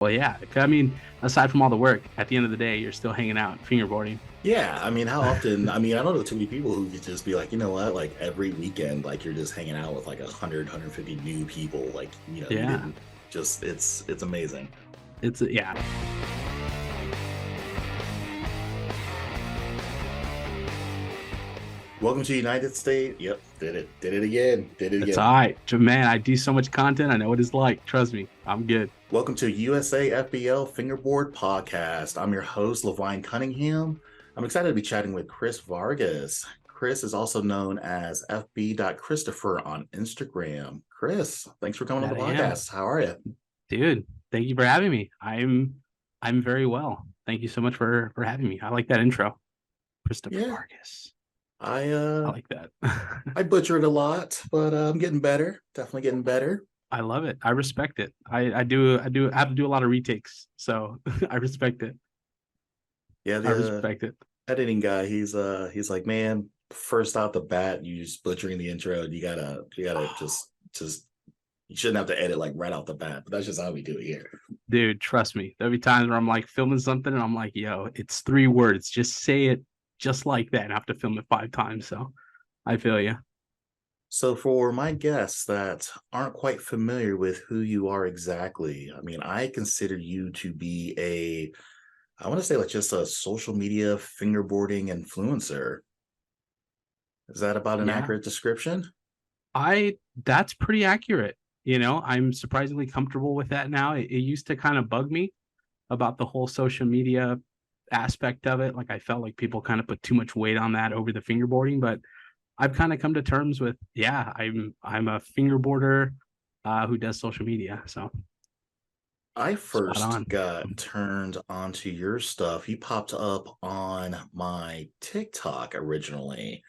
Well, yeah. I mean, aside from all the work, at the end of the day, you're still hanging out, fingerboarding. Yeah, I mean, how often? I mean, I don't know too many people who could just be like, you know what, like every weekend, like you're just hanging out with like 150 new people. Like, you Yeah. didn't just, it's amazing. Yeah. Welcome to United States. Yep, did it again, did it It's again. all right. Man, I do so much content. I know what it's like. Trust me. I'm good. Welcome to USAFBL Fingerboard podcast. I'm your host, Levine Cunningham. I'm excited to be chatting with Chris Vargas. Chris is also known as FB.Christopher on Instagram. Chris, thanks for coming on That the I am. podcast. How are you? Dude, thank you for having me. I'm very well. Thank you so much for having me. I like that intro. Christopher Yeah, Vargas. I I uh like that. I butchered a lot, but I'm getting better. Definitely getting better. I love it. I respect it. I have to do a lot of retakes. So I respect it. Yeah, I the respect it. editing guy, he's like, man, first out the bat, you just butchering the intro. You gotta just you shouldn't have to edit like right off the bat, but that's just how we do it here. Dude, trust me. There'll be times where I'm like filming something and I'm like, yo, it's 3 words. Just say it just like that and I have to film it 5 times. So I feel you. So for my guests that aren't quite familiar with who you are exactly, I mean, I consider you to be I want to say like just a social media fingerboarding influencer. Is that about an Yeah. accurate description? That's pretty accurate. I'm surprisingly comfortable with that now. It used to kind of bug me about the whole social media aspect of it. Like I felt like people kind of put too much weight on that over the fingerboarding, but I've kind of come to terms with, yeah, I'm a fingerboarder who does social media. So I spot first on. got turned onto your stuff. You popped up on my TikTok originally.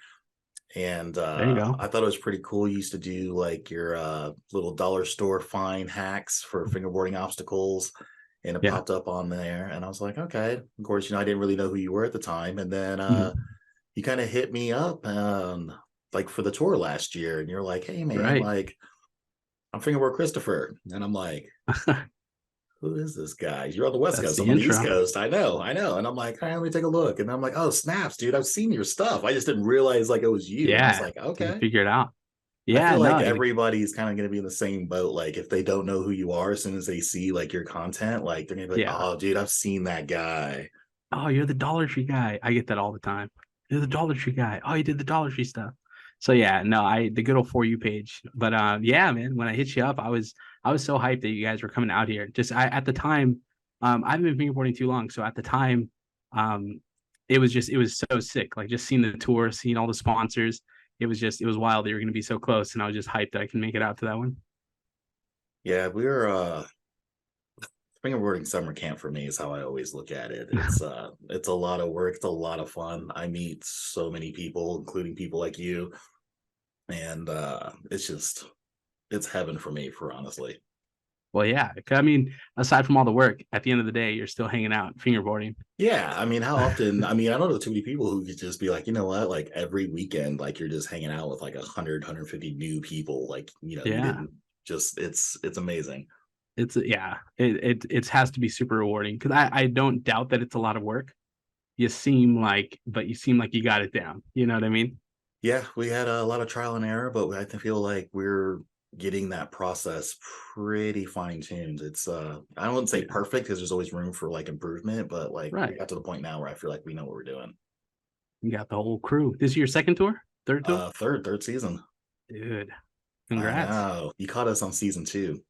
And There you go. I thought it was pretty cool. You used to do like your little dollar store find hacks for fingerboarding obstacles, and it Yeah. popped up on there. And I was like, okay. Of course, I didn't really know who you were at the time. And then Mhm. you kind of hit me up like for the tour last year, and you're like, hey man, Right. like I'm Fingerboard Christopher, and I'm like, who is this guy? You're on the West That's Coast. the I'm on the East intro. Coast. I know, I know. And I'm like, all right, let me take a look. And I'm like, oh, snaps, dude. I've seen your stuff. I just didn't realize like it was you. And I was Yeah. like, Didn't okay. figure it out. I Yeah. feel like No. everybody's kind of going to be in the same boat. Like if they don't know who you are, as soon as they see like your content, like they're going to be like, Yeah. oh, dude, I've seen that guy. Oh, you're the Dollar Tree guy. I get that all the time. You're the Dollar Tree guy. Oh, you did the Dollar Tree stuff. So yeah, no, I the good old For You page. But yeah, man, when I hit you up, I was so hyped that you guys were coming out here. Just I at the time, I haven't been fingerboarding too long. So at the time, um, it was so sick. Like just seeing the tour, seeing all the sponsors, it was wild that you were gonna be so close. And I was just hyped that I can make it out to that one. Yeah, we're fingerboarding summer camp for me is how I always look at it. It's a lot of work, it's a lot of fun. I meet so many people, including people like you, and it's heaven for me for honestly. Well, yeah. I mean, aside from all the work, at the end of the day, you're still hanging out, fingerboarding. Yeah, I mean, how often? I mean, I don't know too many people who could just be like, you know what, like every weekend, like you're just hanging out with like 150 new people. Like, you Yeah. didn't just, it's amazing. It has to be super rewarding because I don't doubt that it's a lot of work. But you seem like you got it down. You know what I mean? Yeah, we had a lot of trial and error, but feel like we're getting that process pretty fine tuned. I wouldn't say Yeah. perfect because there's always room for like improvement, but like we Right. got to the point now where I feel like we know what we're doing. You got the whole crew. This is your second tour, third tour, Third season. dude. I Congrats. know. You caught us on season two.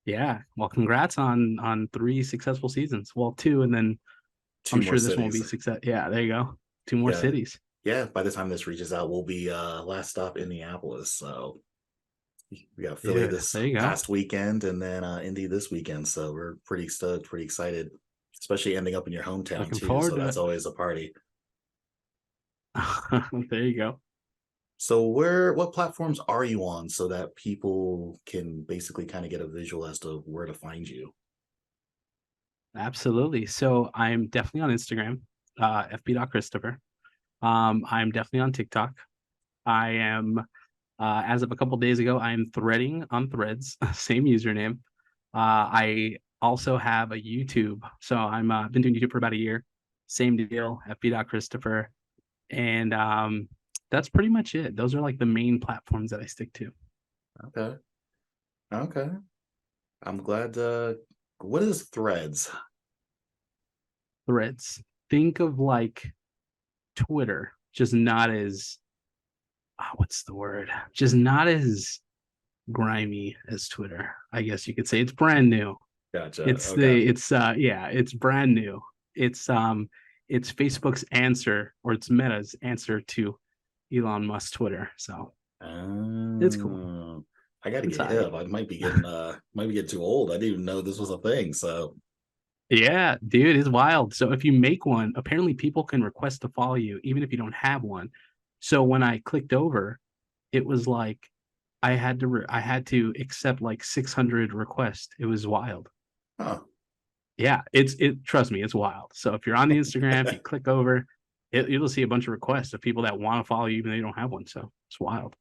Yeah. Well, congrats on 3 successful seasons. Well, two, and then I'm Two more sure this won't cities. be success. Yeah. There you go. Two more Yeah. cities. Yeah. By the time this reaches out, we'll be last stop in Minneapolis. So we got Philly Dude. this There you go. past weekend and then Indy this weekend. So we're pretty stoked, pretty excited, especially ending up in your hometown Looking too. forward So to that's it. always a party. There you go. So what platforms are you on so that people can basically kind of get a visual as to where to find you? Absolutely. So I'm definitely on Instagram, FB.Christopher. I'm definitely on TikTok. I am, as of a couple days ago, I am threading on Threads, same username. I also have a YouTube. So I'm been doing YouTube for about a year. Same deal, FB.Christopher, and that's pretty much it. Those are like the main platforms that I stick to. Okay. Okay. I'm glad. What is Threads? Threads. Think of like Twitter, just not as what's the word? Just not as grimy as Twitter. I guess you could say it's brand new. Gotcha. It's Okay. the it's yeah, it's brand new. It's Facebook's answer or it's Meta's answer to Elon Musk's Twitter. So it's cool. Oh, I got to It's get all right. hip. I might be getting too old. I didn't even know this was a thing. So Yeah, dude, it's wild. So if you make one, apparently people can request to follow you even if you don't have one. So when I clicked over, it was like I had to accept like 600 requests. It was wild. huh. Yeah, it trust me, it's wild. So if you're on the Instagram, if you click over, you'll see a bunch of requests of people that want to follow you even though you don't have one. So it's wild.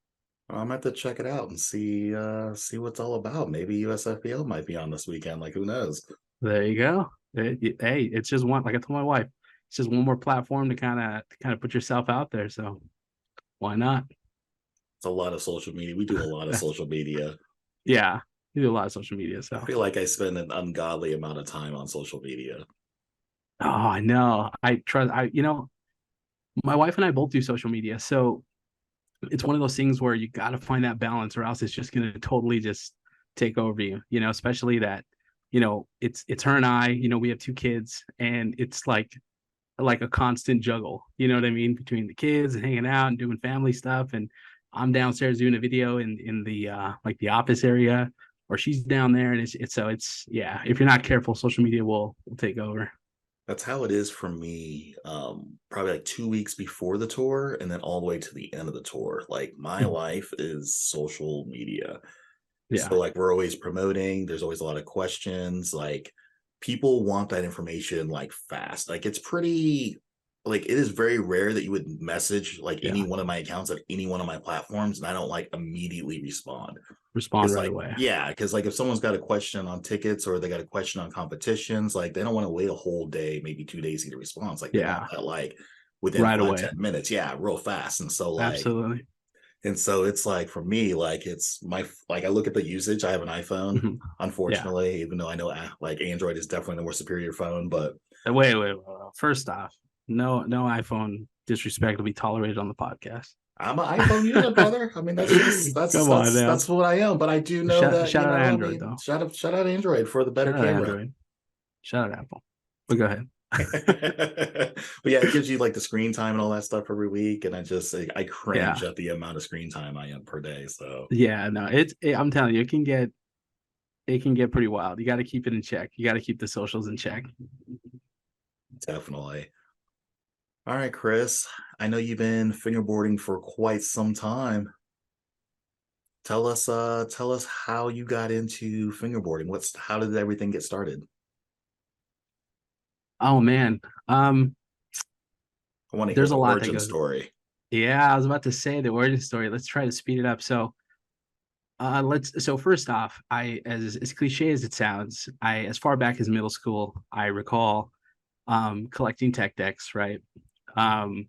I'm gonna have to check it out and see what it's all about. Maybe USFBL might be on this weekend. Like who knows? There you go. Hey, it's just one, like I told my wife, it's just one more platform to kind of put yourself out there. So why not? It's a lot of social media. We do a lot of social media. Yeah, you do a lot of social media. I So feel like I spend an ungodly amount of time on social media. oh, I know. I trust. My wife and I both do social media, so it's one of those things where you got to find that balance, or else it's just going to totally just take over you. Especially that it's her and I. We have two kids, and it's like a constant juggle. You know what I mean? Between the kids and hanging out and doing family stuff, and I'm downstairs doing a video in the like the office area, or she's down there, and it's yeah. If you're not careful, social media will take over. That's how it is for me. Probably like 2 weeks before the tour, and then all the way to the end of the tour. Like my life is social media. Yeah, So like we're always promoting, there's always a lot of questions. Like people want that information like fast. Like it's pretty like it is very rare that you would message like any yeah. one of my accounts at any one of my platforms and I don't like immediately respond. Respond Because right like away. yeah, because like if someone's got a question on tickets or they got a question on competitions, like they don't want to wait a whole day, maybe 2 days to get a response. Like they want Yeah, that like within right five, away. 10 minutes. Yeah, real fast. Absolutely. And so it's like for me, like it's my like I look at the usage. I have an iPhone, Mhm. Yeah. unfortunately, even though I know like Android is definitely the more superior phone, but Wait. First off, no iPhone disrespect will be tolerated on the podcast. I'm an iPhone user, brother. I mean, that's just Come on now. that's what I am. But I do know Shout that, shout out I Android mean, though. shout out Android for the better Shout out camera. Android. Shout out Apple. But go ahead. But yeah, it gives you like the screen time and all that stuff every week. And I cringe Yeah. at the amount of screen time I am per day. So Yeah, no, I'm telling you, it can get pretty wild. You got to keep it in check. You got to keep the socials in check. definitely. All right, Chris. I know you've been fingerboarding for quite some time. Tell us how you got into fingerboarding. How did everything get started? Oh man. I want to hear There's the a lot that origin goes. story. Yeah, I was about to say the origin story. Let's try to speed it up. So first off, I as cliche as it sounds, I as far back as middle school, I recall collecting tech decks, right? Um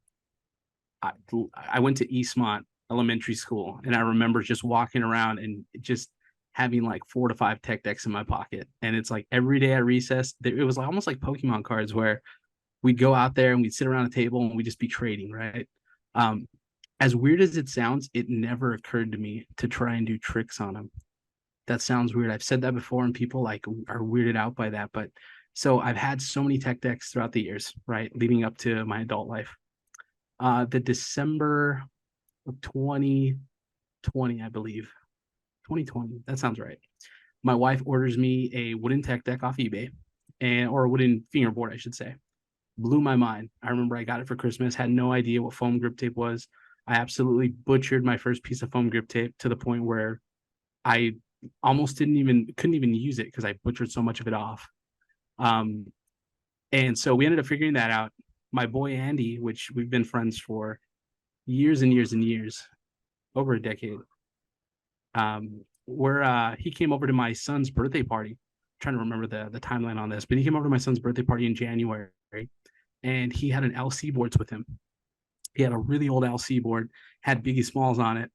I, I went to Eastmont Elementary School, and I remember just walking around and just having like 4 to 5 tech decks in my pocket. And it's like every day at recess, it was like almost like Pokemon cards where we'd go out there and we'd sit around a table and we'd just be trading, right? Um, as weird as it sounds, it never occurred to me to try and do tricks on them. That sounds weird. I've said that before, and people like are weirded out by that. But so I've had so many tech decks throughout the years, right, leading up to my adult life. The December of 2020, I believe. 2020. That sounds right. My wife orders me a wooden tech deck off eBay, or a wooden fingerboard, I should say. Blew my mind. I remember I got it for Christmas, had no idea what foam grip tape was. I absolutely butchered my first piece of foam grip tape to the point where I almost couldn't even use it because I butchered so much of it off. Um, and so we ended up figuring that out. My boy Andy, which we've been friends for years and years and years, over a decade, where he came over to my son's birthday party trying to remember the timeline on this, but he came over to my son's birthday party in January, and he had an LC boards with him. He had a really old LC board, had Biggie Smalls on it,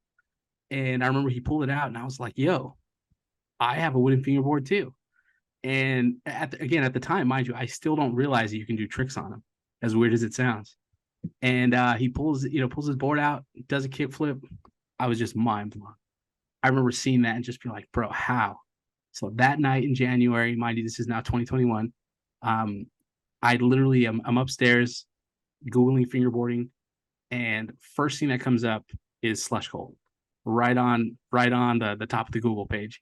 and I remember he pulled it out, and I was like, "Yo, I have a wooden fingerboard too." And again, at the time, mind you, I still don't realize that you can do tricks on them, as weird as it sounds. And he pulls his board out, does a kickflip. I was just mind blown. I remember seeing that and just being like, bro, how? So that night in January, mind you, this is now 2021. I literally I'm upstairs Googling fingerboarding, and first thing that comes up is Slush Cult, right on the top of the Google page.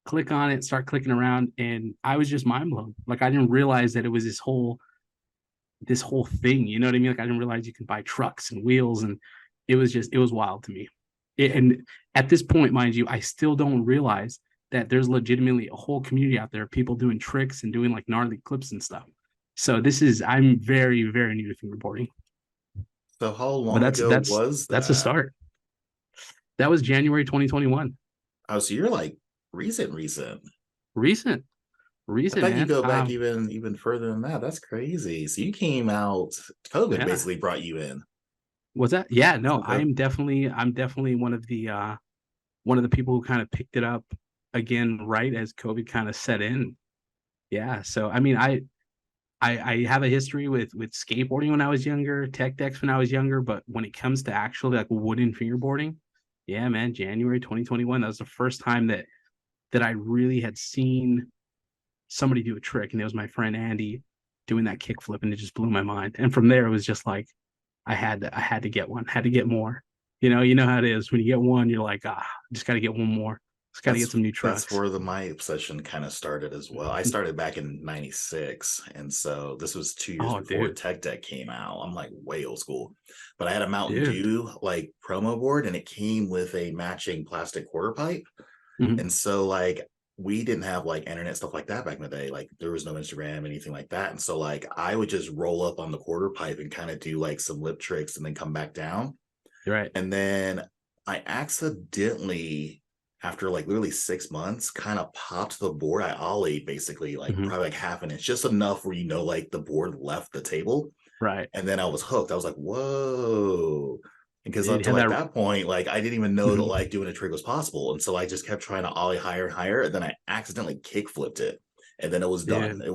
Click on it, start clicking around, and I was just mind blown. Like I didn't realize that it was this whole thing. You know what I mean? Like I didn't realize you can buy trucks and wheels, and it was wild to me. And at this point, mind you, I still don't realize that there's legitimately a whole community out there, people doing tricks and doing like gnarly clips and stuff. So I'm very, very new to fingerboarding. So how long But ago was that's a that? start. That was January 2021. Oh, so you're like recent. Recent, I thought you man. go back even further than that. That's crazy. So you came out, COVID Yeah. basically brought you in. Was that? Yeah, no, Okay. I'm definitely one of the people who kind of picked it up again right as COVID kind of set in. Yeah. So I mean, I have a history with skateboarding when I was younger, tech decks when I was younger, but when it comes to actually like wooden fingerboarding, yeah, man, January 2021, that was the first time that I really had seen somebody do a trick, and it was my friend Andy doing that kickflip, and it just blew my mind. And from there, it was just like I had to get one, had to get more. You know how it is when you get one, you're like, just got to get one more. Just got to get some new That's trucks. where my obsession kind of started as well. I started back in '96, and so this was 2 years Oh, before dude, Tech Deck came out. I'm like way old school, but I had a Mountain dude. Dew like promo board, and it came with a matching plastic quarter pipe. Mhm. And so like we didn't have like internet stuff like that back in the day. Like there was no Instagram, anything like that. And so like I would just roll up on the quarter pipe and kind of do like some lip tricks and then come back down. You're right. And then I accidentally, after like literally 6 months, kind of popped the board. I ollied basically like Mhm. probably like half an inch, just enough where like the board left the table. Right. And then I was hooked. I was like, whoa. Because Dude, up you to had like that. that point, like I didn't even know that Mhm. like doing a trick was possible. And so I just kept trying to ollie higher and higher. And then I accidentally kick flipped it. And then it was done. Dude, It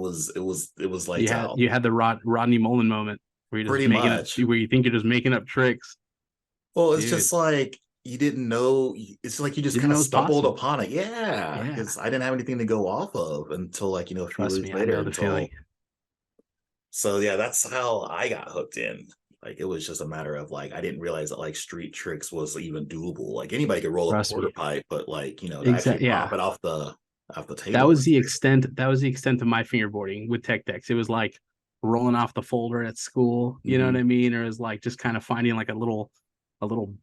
was lights out. you had the Rodney Mullen moment where you're just Pretty making up, much. where you think you're just making up tricks. Well, it's Dude, just like you didn't know. It's like you just didn't kind of know it's stumbled possible. upon it. Yeah. Yeah. Because I didn't have anything to go off of until like, a few Trust weeks me, I later know the feeling. until so yeah, that's how I got hooked in. Like it was just a matter of like I didn't realize that like street tricks was even doable. Like anybody could roll up a Trust quarter me. pipe, but like, to actually Exactly. pop Yeah. it off the That table was was the extent. That was the extent of my fingerboarding with tech decks. It was like rolling off the folder at school. You know what mm-hmm. I mean? Or it was like just kind of finding like a little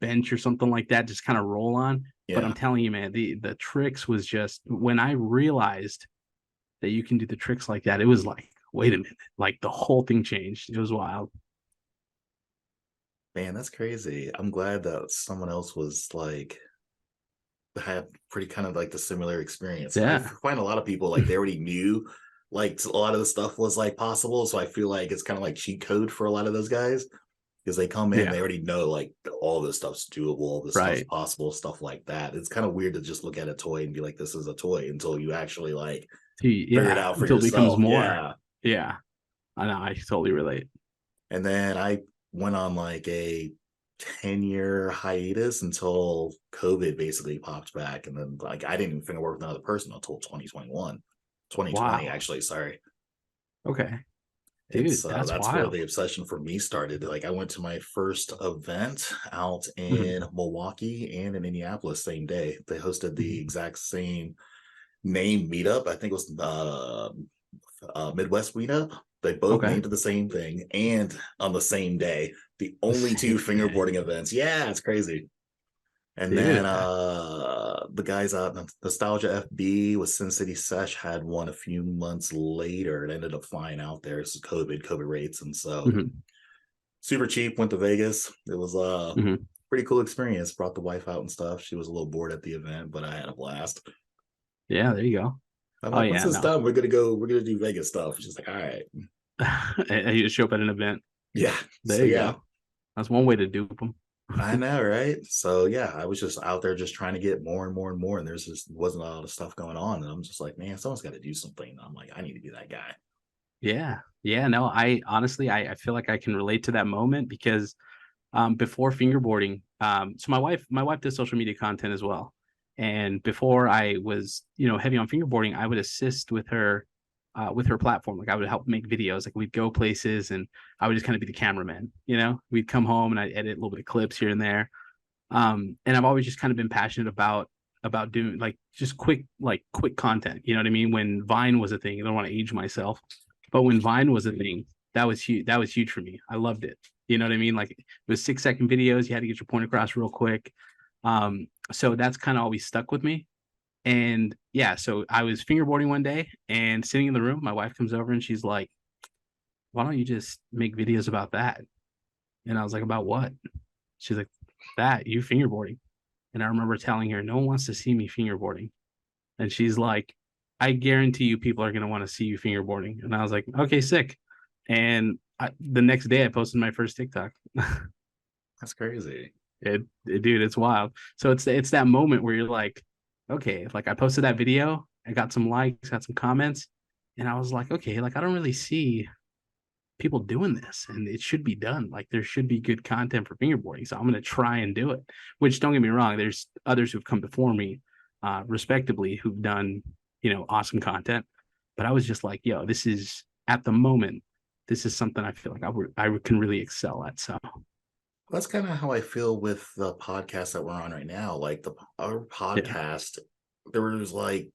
bench or something like that, just kind of roll on. But I'm Yeah. telling you, man, the tricks was just when I realized that you can do the tricks like that, it was like, wait a minute, like the whole thing changed. It was wild. Man, that's crazy. I'm glad that someone else was like had pretty kind of like the similar experience. I Yeah. find a lot of people like they already knew like a lot of the stuff was like possible. So I feel like it's kind of like cheat code for a lot of those guys because they come in, Yeah. they already know like all this stuff's doable, all this stuff's Right. possible, stuff like that. It's kind of weird to just look at a toy and be like, this is a toy until you actually like figure it Yeah. out for Until it becomes yourself. more. Yeah. Yeah. I know. I totally relate. And then I went on like a 10-year hiatus until COVID basically popped back. And then like I didn't even think I worked with another person until 2021. 2020, Wow. actually, sorry. Okay. And Dude, so that's that's where wild. the obsession for me started. Like I went to my first event out Mhm. in Milwaukee and in Minneapolis same day. They hosted the Mhm. exact same name meetup. I think it was Midwest meetup. They both Okay. named it the same thing and on the same day. The The only two same day. fingerboarding events. Yeah, it's crazy. And then Dude. the guys out Nostalgia FB with Sin City Sesh had one a few months later. It ended up flying out there. This is COVID rates. And so Mhm. super cheap, went to Vegas. It was a Mhm. pretty cool experience. Brought the wife out and stuff. She was a little bored at the event, but I had a blast. Yeah, there you go. I'm Oh like, once yeah, it's no. done, we're gonna do Vegas stuff. She's like, all right. And you just show up at an event. Yeah. So There you yeah, go. That's one way to dupe them. I know, right? So yeah, I was just out there just trying to get more and more and more, and there's just wasn't a lot of stuff going on. And I'm just like, man, someone's got to do something. And I'm like, I need to be that guy. Yeah. Yeah. No, I honestly, I feel like I can relate to that moment because before fingerboarding, so my wife does social media content as well. And before I was, heavy on fingerboarding, I would assist with her platform. Like I would help make videos. Like we'd go places and I would just kind of be the cameraman, We'd come home and I'd edit a little bit of clips here and there. And I've always just kind of been passionate about doing like just quick content. You know what I mean? When Vine was a thing, I don't want to age myself, but when Vine was a thing, that was huge. That was huge for me. I loved it. You know what I mean? Like it was 6-second videos. You had to get your point across real quick. So that's kind of always stuck with me. And yeah, so I was fingerboarding one day and sitting in the room. My wife comes over and she's like, "Why don't you just make videos about that?" And I was like, "About what?" She's like, "That you fingerboarding." And I remember telling her, "No one wants to see me fingerboarding." And she's like, "I guarantee you people are going to want to see you fingerboarding." And I was like, "Okay, sick." And the next day I posted my first TikTok. That's crazy. Dude, it's wild. So it's that moment where you're like, okay, like I posted that video, I got some likes, got some comments, and I was like, okay, like I don't really see people doing this, and it should be done. Like there should be good content for fingerboarding, so I'm gonna try and do it. Which don't get me wrong, there's others who've come before me, respectively, who've done awesome content, but I was just like, yo, this is at the moment, this is something I feel like I can really excel at. So That's kind of how I feel with the podcast that we're on right now. Like our yeah, podcast, there was like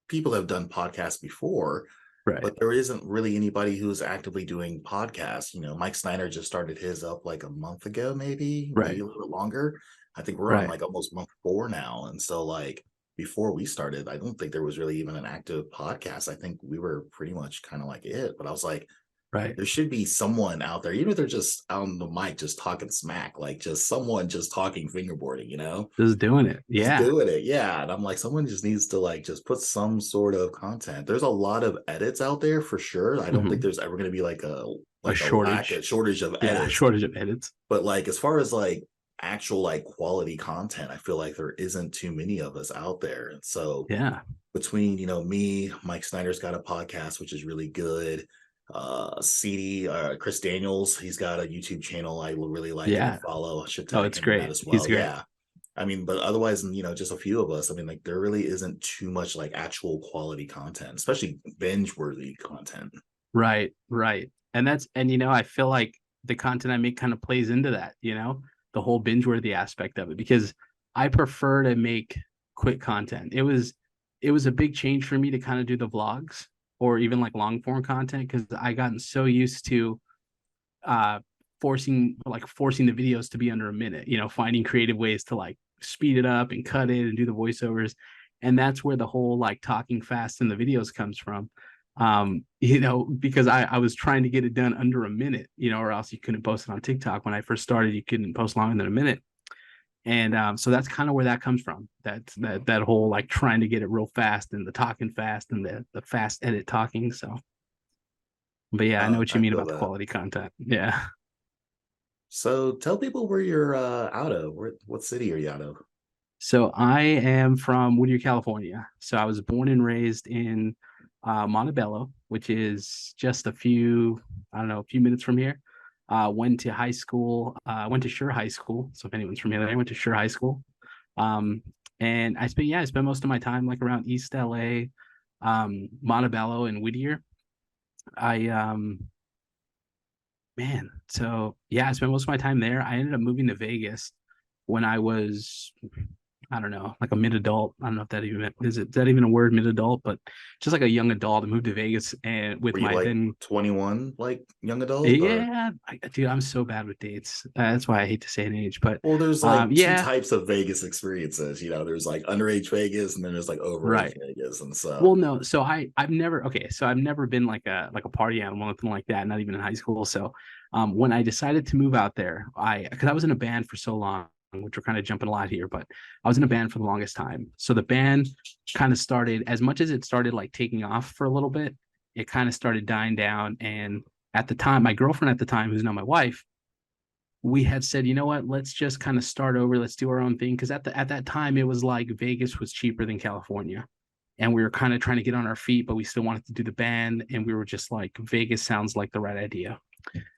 people have done podcasts before, right, but there isn't really anybody who's actively doing podcasts. Mike Snyder just started his up like a month ago, maybe right, a little bit longer. I think we're on right, like almost month 4 now. And so like before we started, I don't think there was really even an active podcast. I think we were pretty much kind of like it. But I was like, right. there should be someone out there, even if they're just out on the mic, just talking smack, like just someone just talking fingerboarding, Just doing it. just Yeah. doing it. Yeah. And I'm like, someone just needs to like just put some sort of content. There's a lot of edits out there for sure. I don't think Mhm. there's ever going to be like A a shortage. shortage of Yeah. edits. Shortage of edits. But like as far as like actual like quality content, I feel like there isn't too many of us out there. And so Yeah. between me, Mike Snyder's got a podcast which is really good. CD Chris Daniels, he's got a YouTube channel I really like and I Yeah. follow. I should Oh, tag it's him in that great. as He's well. great. Yeah. I mean, but otherwise, just a few of us. I mean, like there really isn't too much like actual quality content, especially binge worthy content. Right. Right. And I feel like the content I make kind of plays into that, the whole binge worthy aspect of it because I prefer to make quick content. It was a big change for me to kind of do the vlogs or even like long form content because I gotten so used to uh forcing the videos to be under a minute, finding creative ways to like speed it up and cut it and do the voiceovers. And that's where the whole like talking fast in the videos comes from. Because I was trying to get it done under a minute, or else you couldn't post it on TikTok. When I first started, you couldn't post longer than a minute. And so that's kind of where that comes from. That whole like trying to get it real fast and the talking fast and the fast edit talking. So but yeah, I know what you I mean feel about the that. quality content. Yeah. So tell people where you're out of. What city are you out of? So I am from Whittier, California. So I was born and raised in Montebello, which is just I don't know, a few minutes from here. Went to high school, went to Sure High School. So if anyone's from here, I went to Sure High School. Um, and I spent most of my time like around East LA, Montebello and Whittier. I Man, so yeah, I spent most of my time there. I ended up moving to Vegas when I was, I don't know, like a mid-adult. I don't know if that even is that even a word, mid-adult, but just like a young adult. I moved to Vegas and with Were you my like then, 21, like young adult, or yeah, dude, I'm so bad with dates. That's why I hate to say an age, but well, there's like two yeah, types of Vegas experiences. There's like underage Vegas, and then there's like overage right. Vegas, and so Well, no, so I've never been like a party animal, anything like that, not even in high school. So when I decided to move out there, I because I was in a band for so long. which we're kind of jumping a lot here, but I was in a band for the longest time. So the band kind of started, as much as it started like taking off for a little bit, it kind of started dying down. And at the time, my girlfriend at the time, who's now my wife, we had said, you know what, let's just kind of start over. Let's do our own thing. Cause at that time, it was like Vegas was cheaper than California. And we were kind of trying to get on our feet, but we still wanted to do the band. And we were just like, Vegas sounds like the right idea.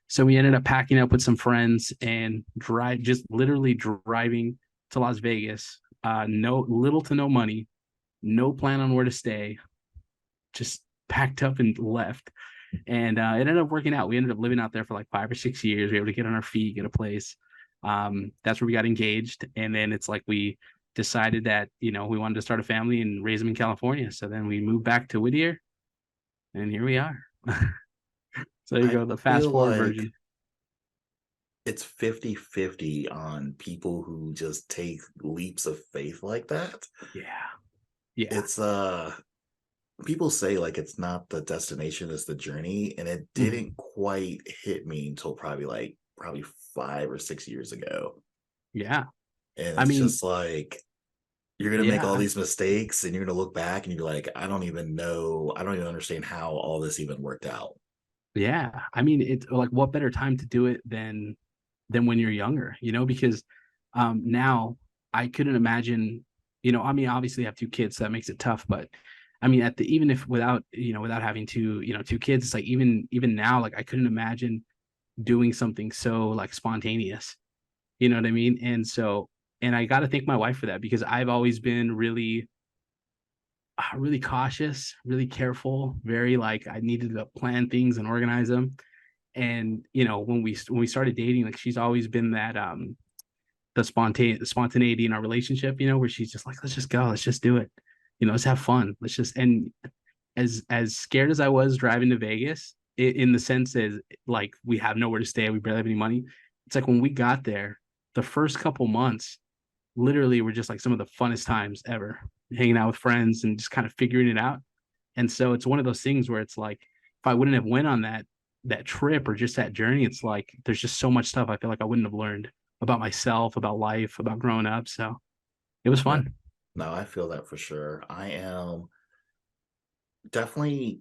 So we ended up packing up with some friends and just literally driving to Las Vegas. No, little to no money, no plan on where to stay, just packed up and left. And it ended up working out. We ended up living out there for like 5 or 6 years. We were able to get on our feet, get a place. That's where we got engaged. And then it's like we decided that, you know, we wanted to start a family and raise them in California. So then we moved back to Whittier, and here we are. So there you I go, the fast feel forward like version. it's 50-50 on people who just take leaps of faith like that. Yeah. Yeah. It's people say like it's not the destination, it's the journey, and it Mhm. didn't quite hit me until probably 5 or 6 years ago. Yeah. And I it's mean, just like you're gonna make yeah. all these mistakes and you're gonna look back and you're like, I don't even know, I don't even understand how all this even worked out. Yeah. I mean, it's like what better time to do it than when you're younger, you know, because now I couldn't imagine, you know, I mean, obviously I have two kids, so that makes it tough, but I mean, at the even if without, you know, without having two, you know, two kids, it's like even now, like I couldn't imagine doing something so like spontaneous. You know what I mean? And so, and I got to thank my wife for that because I've always been really cautious, really careful, very like I needed to plan things and organize them. And you know, when we started dating, like she's always been that the spontaneity in our relationship, you know, where she's just like, let's just go, let's just do it, you know, let's have fun, let's just. And as scared as I was driving to Vegas, in the sense that like we have nowhere to stay, we barely have any money. It's like when we got there, the first couple months literally were just like some of the funnest times ever, hanging out with friends and just kind of figuring it out. And so it's one of those things where it's like if I wouldn't have went on that trip or just that journey, it's like there's just so much stuff I feel like I wouldn't have learned about myself, about life, about growing up. So it was No, fun. no, I feel that for sure. I am definitely,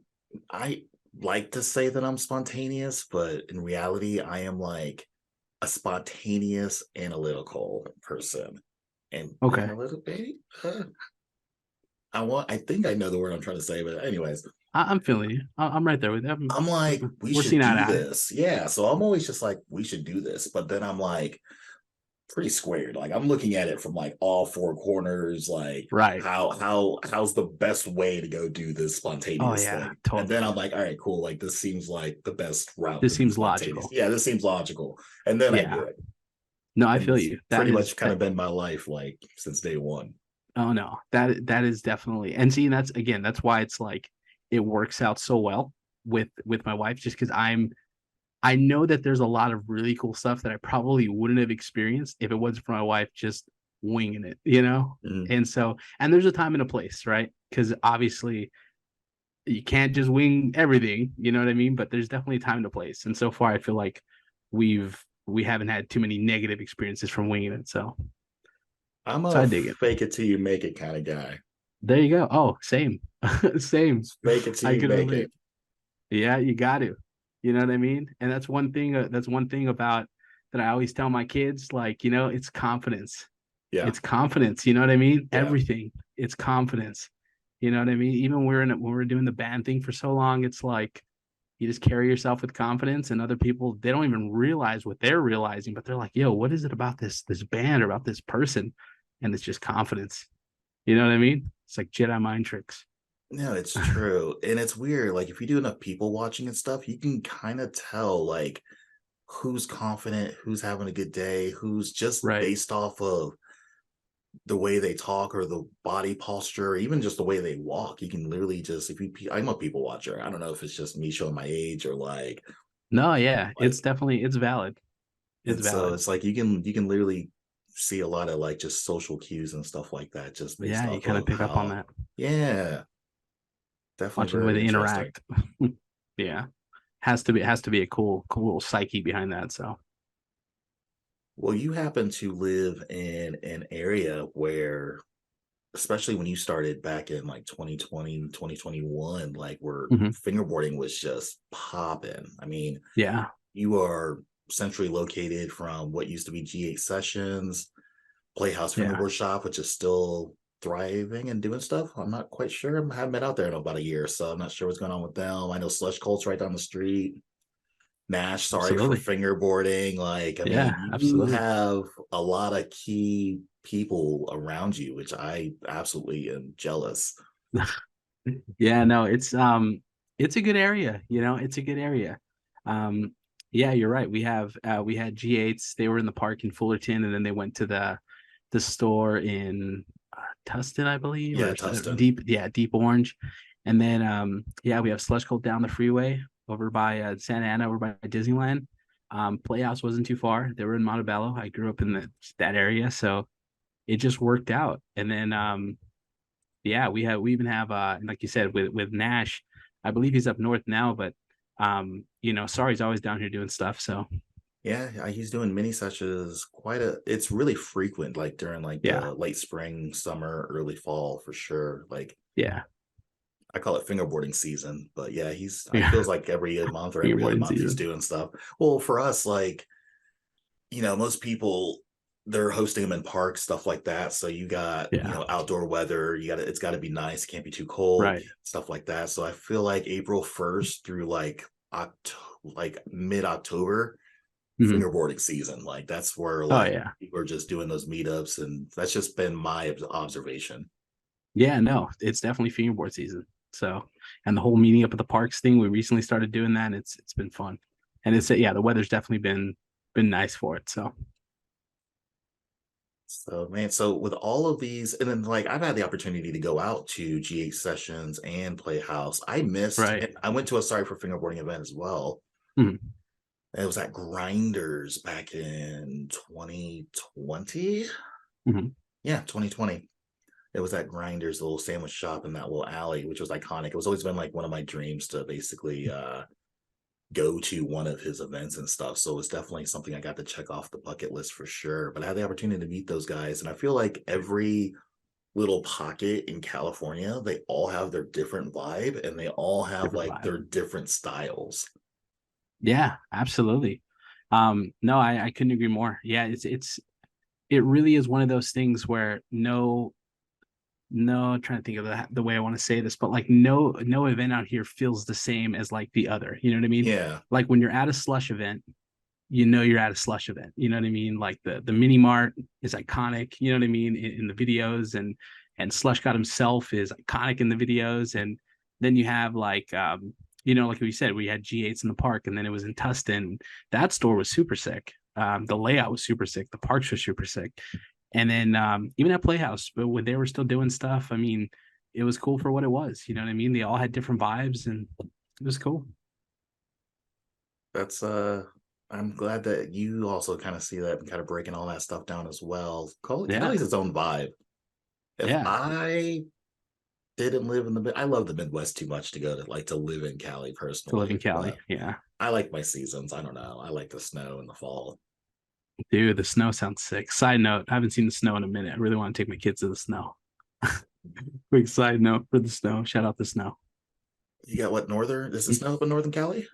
I like to say that I'm spontaneous, but in reality, I am like a spontaneous analytical person. And Okay. analytic, I think I know the word I'm trying to say, but anyways, I'm feeling you. I'm right there with you. I'm like, we We're should seeing eye to do eye. this. Yeah. So I'm always just like, we should do this. But then I'm like, pretty squared. Like I'm looking at it from like all four corners, like Right. how's the best way to go do this Oh spontaneous yeah, thing? And then I'm totally. like, all right, cool. Like this seems like the best route This to be seems spontaneous. logical. Yeah, this seems logical. And then I do Yeah. it. No, I And feel it's you. That pretty is much kind that. of been my life like since day one. Oh no, that is definitely. And see, that's again, that's why it's like it works out so well with my wife, just because I know that there's a lot of really cool stuff that I probably wouldn't have experienced if it wasn't for my wife just winging it, you know? Mhm. And so, and there's a time and a place, right? Because obviously you can't just wing everything, you know what I mean? But there's definitely a time and a place. And so far, I feel like we haven't had too many negative experiences from winging it. I'm So a I dig it. fake it till you make it kind of guy. There you go. Oh, same. Same. Fake it till I you could make relate. it. Yeah, you got to. You know what I mean? And that's one thing about that I always tell my kids, like, you know, it's confidence. Yeah. It's confidence, you know what I mean? Yeah. Everything. It's confidence. You know what I mean? Even when we're doing the band thing for so long, it's like you just carry yourself with confidence and other people they don't even realize what they're realizing, but they're like, yo, what is it about this band or about this person? And it's just confidence. You know what I mean? It's like Jedi mind tricks. No, it's true. And it's weird. Like if you do enough people watching and stuff, you can kind of tell like who's confident, who's having a good day, who's just Right. based off of the way they talk or the body posture, or even just the way they walk. You can literally just if you I'm a people watcher. I don't know if it's just me showing my age or No, yeah, like it's definitely it's valid. It's and so valid. it's like you can literally see a lot of like just social cues and stuff like that just based Yeah, you off kind of of pick up on how that yeah, definitely watching the way very they interesting. interact. Yeah, has to be a cool little psyche behind that. So Well, you happen to live in an area where, especially when you started back in like 2020, 2021, like where Mhm. fingerboarding was just popping. I mean, Yeah, you are centrally located from what used to be G8 Sessions, Playhouse yeah. Fingerboard Shop, which is still thriving and doing stuff. I'm not quite sure. I haven't been out there in about a year, so I'm not sure what's going on with them. I know Slush Cult's right down the street. Nash, sorry for Absolutely. fingerboarding. Like, I mean, Yeah, you absolutely. have a lot of key people around you, which I absolutely am jealous. Yeah, no, it's a good area, it's a good area. Um yeah, you're right. We had G8s. They were in the park in Fullerton, and then they went to the store in Tustin, I believe, Yeah, or Tustin. deep, yeah, Deep Orange. And then yeah, we have Slush Cult down the freeway over by Santa Ana, over by Disneyland. Playhouse wasn't too far. They were in Montebello. I grew up in that area, so it just worked out. And then yeah, we even have like you said with Nash, I believe he's up north now, but sorry's always down here doing stuff. So Yeah, he's doing mini sessions it's really frequent, like during like yeah, the late spring, summer, early fall for sure. Like yeah, I call it fingerboarding season, but yeah, I yeah. feels like every month or every other Fingerboarding month he's season. doing stuff. Well, for us, like, most people they're hosting them in parks, stuff like that. So you got, Yeah, outdoor weather, it's got to be nice, it can't be too cold, right. stuff like that. So I feel like April 1st through like mid-October, Mhm. fingerboarding season, like that's where Oh like yeah, people are just doing those meetups, and that's just been my observation. yeah. No, it's definitely fingerboard season. So, and the whole meeting up at the parks thing, we recently started doing that. It's been fun, and it's yeah, the weather's definitely been nice for it. So So man, so with all of these, and then like I've had the opportunity to go out to GH sessions and Playhouse. right. I went to a Sorry for Fingerboarding event as well. Mhm. It was at Grinders back in 2020. Mhm. Yeah, 2020. It was at Grinders, little sandwich shop in that little alley, which was iconic. It was always been like one of my dreams to basically go to one of his events and stuff. So it's definitely something I got to check off the bucket list for sure. But I had the opportunity to meet those guys, and I feel like every little pocket in California, they all have their different vibe and they all have Different like vibe. their different styles. Yeah, absolutely. No, I couldn't agree more. Yeah, it really is one of those things where no, I'm trying to think of the way I want to say this, but like no event out here feels the same as like the other. You know what I mean? Yeah. Like when you're at a slush event, you're at a slush event. You know what I mean? Like the mini mart is iconic, you know what I mean, in the videos, and Slush God himself is iconic in the videos. And then you have like like we said, we had G8s in the park, and then it was in Tustin. That store was super sick. The layout was super sick. The parks were super sick. And then even at Playhouse, but when they were still doing stuff, I mean, it was cool for what it was. You know what I mean? They all had different vibes, and it was cool. That's I'm glad that you also kind of see that and kind of breaking all that stuff down as well. Yeah, Cali's its own vibe. If yeah. I didn't live in I love the Midwest too much to go to live in Cali To live in personally, but Cali, yeah. I like my seasons. I don't know. I like the snow in the fall. Dude, the snow sounds sick. Side note, I haven't seen the snow in a minute. I really want to take my kids to the snow. Quick side note for the snow. Shout out the snow. You got what northern? Does it snow up in Northern Cali?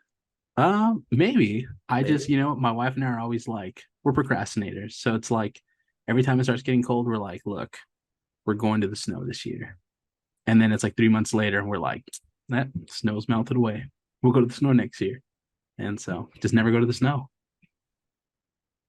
Maybe. I just, Maybe. my wife and I are always like, we're procrastinators. So it's like every time it starts getting cold, we're like, look, we're going to the snow this year. And then it's like 3 months later, and we're like, that snow's melted away. We'll go to the snow next year. And so just never go to the snow.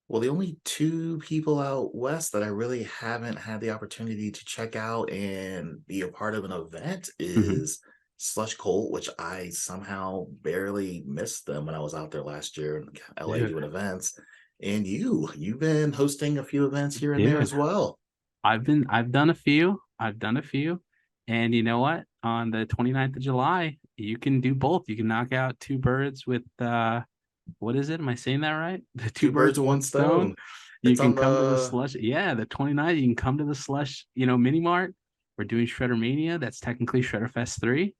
Well, the only two people out west that I really haven't had the opportunity to check out and be a part of an event Mhm. is Slush Cult, which I somehow barely missed them when I was out there last year in LA Dude, doing events. And you've been hosting a few events here and there dude. as well. I've done a few. I've done a few. And you know what? On the 29th of July, you can do both. You can knock out two birds with what is it? Am I saying that right? The two Two birds birds, with one one stone. stone. You It's can on come to the the slush. Yeah, the 29th, you can come to the slush, mini mart. We're doing Shredder Mania. That's technically Shredder Fest 3.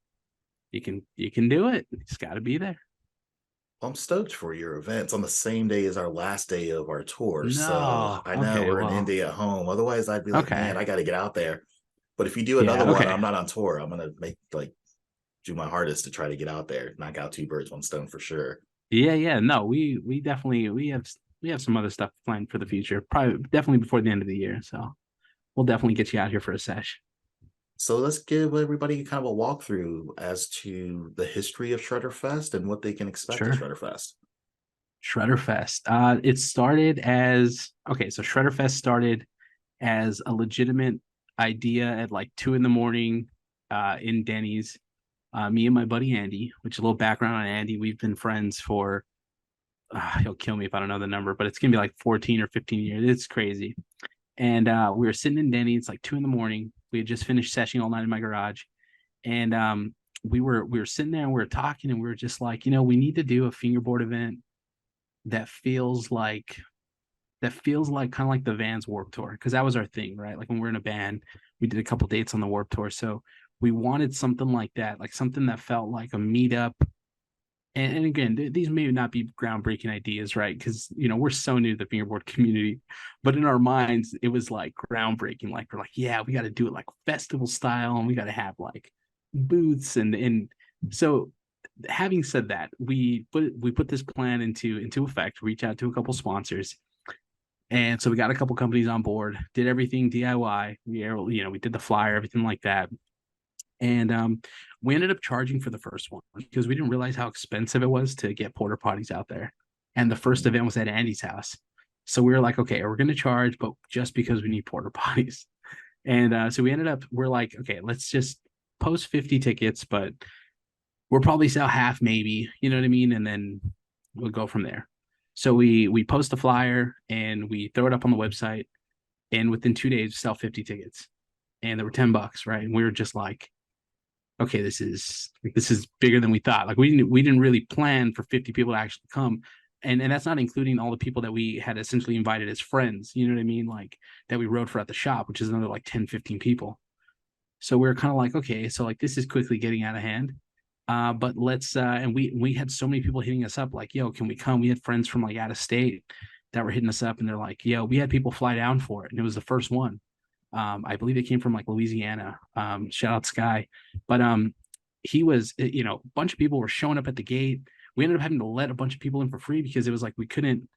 You can do it. You just gotta be there. I'm stoked for your events on the same day as our last day of our tour. So No. I know Okay. we're in Well. Indy at home. Otherwise, I'd be like, Okay. man, I got to get out there. But if you do another Yeah. one, Okay. I'm not on tour. I'm gonna make like do my hardest to try to get out there, knock out two birds, one stone for sure. Yeah. Yeah. No. We definitely we have some other stuff planned for the future. Probably definitely before the end of the year. So we'll definitely get you out here for a sesh. So let's give everybody kind of a walkthrough as to the history of Shredderfest and what they can expect at Sure. Shredderfest. Shredderfest. It started as okay. So Shredderfest started as a legitimate idea at like 2 in the morning in Denny's. Me and my buddy Andy, which a little background on Andy, we've been friends for he'll kill me if I don't know the number, but it's gonna be like 14 or 15 years. It's crazy. And we were sitting in Denny's like 2 in the morning. We had just finished seshing all night in my garage, and we were sitting there and we were talking and we were just like, we need to do a fingerboard event that feels like kind of like the Vans Warp Tour, because that was our thing, right? Like when we are in a band, we did a couple dates on the Warp Tour, so we wanted something like that, like something that felt like a meetup. And again, these may not be groundbreaking ideas, right? Because we're so new to the fingerboard community, but in our minds, it was like groundbreaking. Like we're like, yeah, we got to do it like festival style, and we got to have like booths and so. Having said that, we put this plan into effect. Reach out to a couple sponsors, and so we got a couple companies on board. Did everything DIY. We did the flyer, everything like that. And we ended up charging for the first one because we didn't realize how expensive it was to get porta potties out there. And the first event was at Andy's house. So we were like, okay, we're going to charge, but just because we need porta potties. And so we're like, okay, let's just post 50 tickets, but we'll probably sell half, maybe, you know what I mean? And then we'll go from there. So we post a flyer and we throw it up on the website. And within 2 days, sell 50 tickets. And they were $10, right? And we were just like, okay, this is bigger than we thought. Like we didn't really plan for 50 people to actually come. And that's not including all the people that we had essentially invited as friends, you know what I mean? Like that we wrote for at the shop, which is another like 10, 15 people. So we are kind of like, okay, so like this is quickly getting out of hand. But let's and we had so many people hitting us up like, yo, can we come? We had friends from like out of state that were hitting us up and they're like, yo, we had people fly down for it. And it was the first one. I believe it came from like Louisiana. Shout out Sky. But he was, a bunch of people were showing up at the gate. We ended up having to let a bunch of people in for free because it was like we couldn't,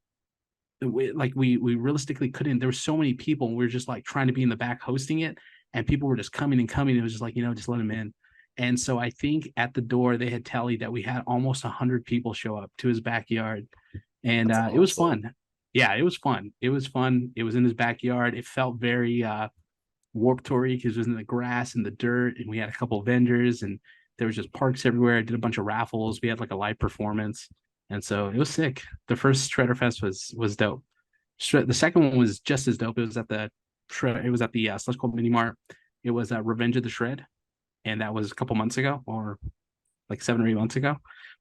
we realistically couldn't. There were so many people, and we were just like trying to be in the back hosting it, and people were just coming and coming. It was just like, just let them in. And so I think at the door they had tallied that we had almost 100 people show up to his backyard, and That's it was awesome. fun. Yeah, it was fun. It was fun. It was in his backyard. It felt very Warp Tour because it was in the grass and the dirt, and we had a couple of vendors, and there was just parks everywhere. I did a bunch of raffles. We had like a live performance, and so it was sick. The first Shredder Fest was dope. The second one was just as dope. It was at the Slush Cult Mini Mart. It was Revenge of the Shred, and that was a couple months ago, or like 7 or 8 months ago.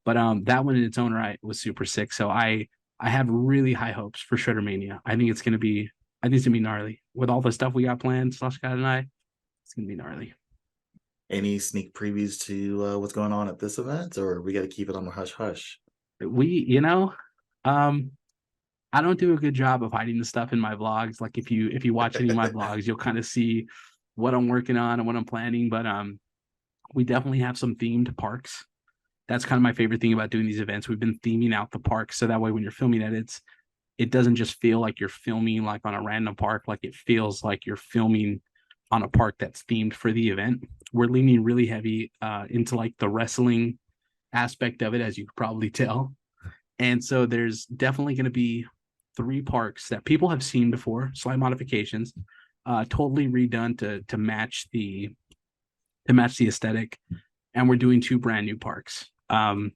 But that one in its own right was super sick. So I have really high hopes for Shredder Mania. I think it's gonna be gnarly with all the stuff we got planned. Slush God and I, it's gonna be gnarly. Any sneak previews to what's going on at this event, or we got to keep it on the hush hush? We, um, I don't do a good job of hiding the stuff in my vlogs. Like if you watch any of my vlogs, you'll kind of see what I'm working on and what I'm planning. But we definitely have some themed parks. That's kind of my favorite thing about doing these events. We've been theming out the parks so that way when you're filming it doesn't just feel like you're filming like on a random park. Like it feels like you're filming on a park that's themed for the event. We're leaning really heavy into like the wrestling aspect of it, as you could probably tell. And so there's definitely going to be 3 parks that people have seen before, slight modifications, totally redone to match the aesthetic. And we're doing 2 brand new parks. And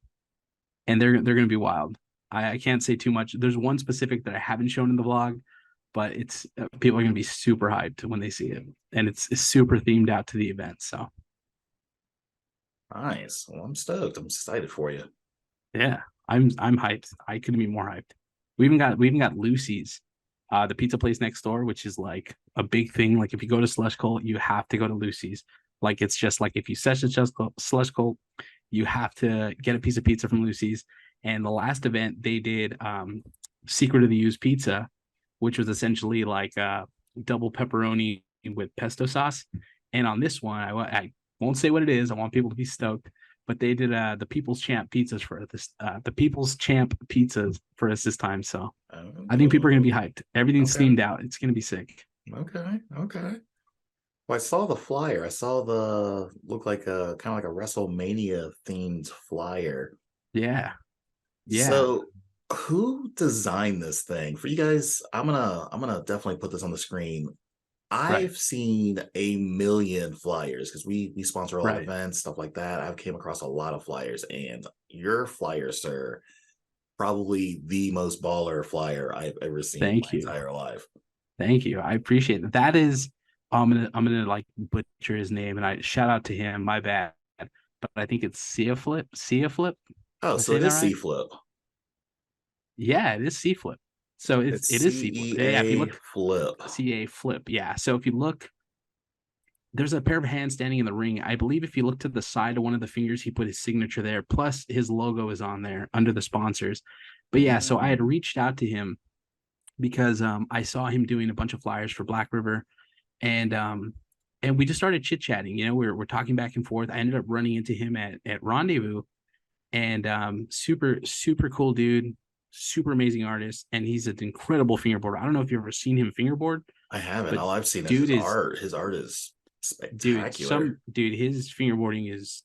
they're going to be wild. I can't say too much. There's one specific that I haven't shown in the vlog, but it's people are going to be super hyped when they see it, and it's super themed out to the event. So Nice. Well, I'm stoked. I'm excited for you. yeah, I'm hyped. I couldn't be more hyped. We even got Lucy's, the pizza place next door, which is like a big thing. Like if you go to Slush Cult, you have to go to Lucy's. Like it's just like if you session just Slush Cult, you have to get a piece of pizza from Lucy's. And the last event they did Secret of the Used Pizza, which was essentially like double pepperoni with pesto sauce. And on this one, I won't say what it is. I want people to be stoked. But they did the People's Champ pizzas for this, the People's Champ pizzas for us this time. So I think people are gonna be hyped. Everything's Okay. steamed out. It's gonna be sick. Okay. Okay. Well, I saw the flyer. I saw the look like a kind of like a WrestleMania themed flyer. Yeah, yeah, So who designed this thing? For you guys, I'm gonna definitely put this on the screen. right, I've seen a million flyers because we sponsor a lot of right. events, stuff like that. I've came across a lot of flyers, and your flyer, sir, probably the most baller flyer I've ever seen in my Thank you. entire life. Thank you. I appreciate it. That is, I'm gonna like butcher his name, and I shout out to him. My bad, but I think it's Sia Flip. Sia Flip. Oh, Am I so it saying that is C right? Flip. Yeah, it is C Flip. So It's it is C Flip. Yeah, if you CEA look, Flip. CA Flip. Yeah. So if you look, there's a pair of hands standing in the ring. I believe if you look to the side of one of the fingers, he put his signature there. Plus his logo is on there under the sponsors. But yeah, so I had Mm. reached out to him because I saw him doing a bunch of flyers for Black River, and we just started chit chatting. You know, we're talking back and forth. I ended up running into him at Rendezvous, and super cool dude, super amazing artist, and he's an incredible fingerboarder. I don't know if you've ever seen him fingerboard, I haven't. but All I've seen is dude his is art. His art is dude spectacular. some dude his fingerboarding is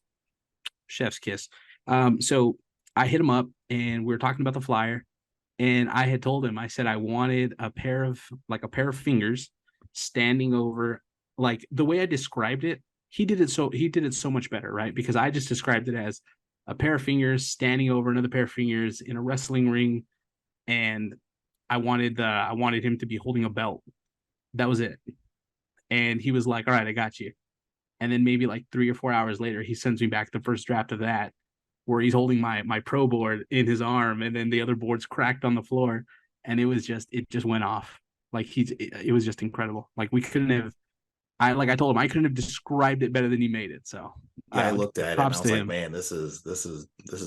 chef's kiss. So I hit him up and we were talking about the flyer, and I had told him, I said I wanted a pair of fingers standing over, like the way I described it. He did it so much better, right? Because I just described it as a pair of fingers standing over another pair of fingers in a wrestling ring, and I wanted him to be holding a belt. That was it. And he was like, "All right, I got you." And then maybe like 3 or 4 hours later, he sends me back the first draft of that, where he's holding my pro board in his arm, and then the other board's cracked on the floor, and it just went off. Like it was just incredible. Like we couldn't have. I told him I couldn't have described it better than he made it. So Yeah, I looked at it and I props to was like, him. man, this is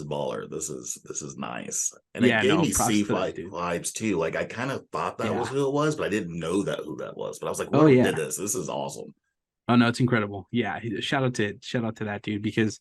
baller. This is nice. And it Yeah, gave no, me props C to that dude. vibes too. Like I kind of thought that was Yeah. who it was, but I didn't know that who that was. But I was like, Oh whoever did yeah. this, this is awesome. Oh no, it's incredible. Yeah, shout out to that dude because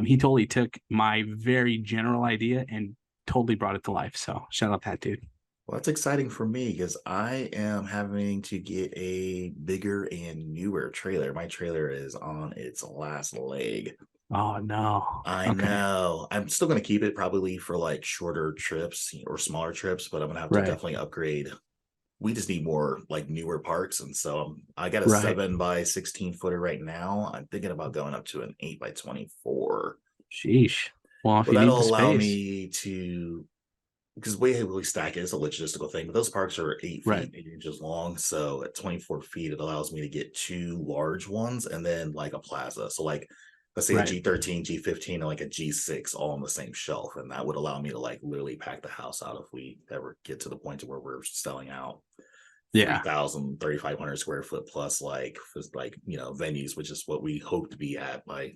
he totally took my very general idea and totally brought it to life. So shout out that dude. Well, that's exciting for me because I am having to get a bigger and newer trailer. My trailer is on its last leg. Oh no. I Okay. know. I'm still going to keep it probably for like shorter trips or smaller trips, but I'm going to have to Right. definitely upgrade. We just need more like newer parts. And so I got a Right. 7 by 16 footer right now. I'm thinking about going up to an 8 by 24. Sheesh. Well, if Well, you need that'll the allow space, me to, because way we stack it is a logistical thing, but those parks are 8 feet, right. 8 inches long. So at 24 feet, it allows me to get two large ones and then like a plaza. So like let's say a Right. G13, G15, and like a G6 all on the same shelf. And that would allow me to like literally pack the house out if we ever get to the point to where we're selling out Yeah. 3,000, 3,500 square foot plus like venues, which is what we hope to be at by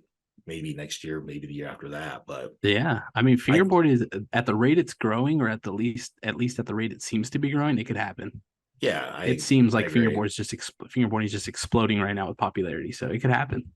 maybe next year, maybe the year after that. But Yeah. I mean, I fingerboard is at the rate it's growing, or at least at the rate it seems to be growing, it could happen. yeah, It I seems I like agree. fingerboarding is just exploding right now with popularity. So it could happen.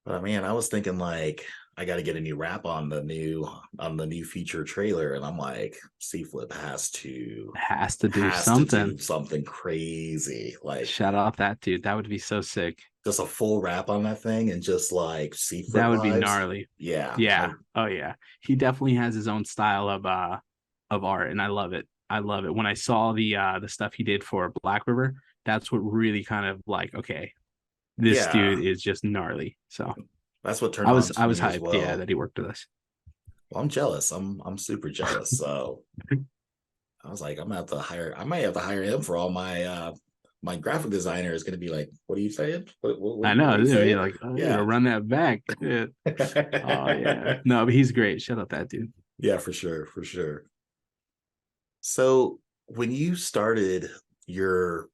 But man, I was thinking like I got to get a new wrap on the new feature trailer, and I'm like, C Flip Has to do has to something. do something crazy, like Shout out that dude. That would be so sick. just a full wrap on that thing, and just like C Flip That would be vibes. gnarly. Yeah, Yeah. Oh yeah. He definitely has his own style of art, and I love it. I love it. When I saw the stuff he did for Black River, that's what really kind of like, okay, this dude yeah, is just gnarly. So that's what turned on to I was me as hyped, yeah, well. that he worked with us. Well, I'm jealous. I'm super jealous. So I was like, I might have to hire him for all my graphic designer is going to be like, what are you saying? I What know. are you This would be saying? like, oh, you gotta Yeah. run that back. Yeah. Oh yeah. No, but he's great. Shout out that dude. Yeah, for sure, for sure. So when you started your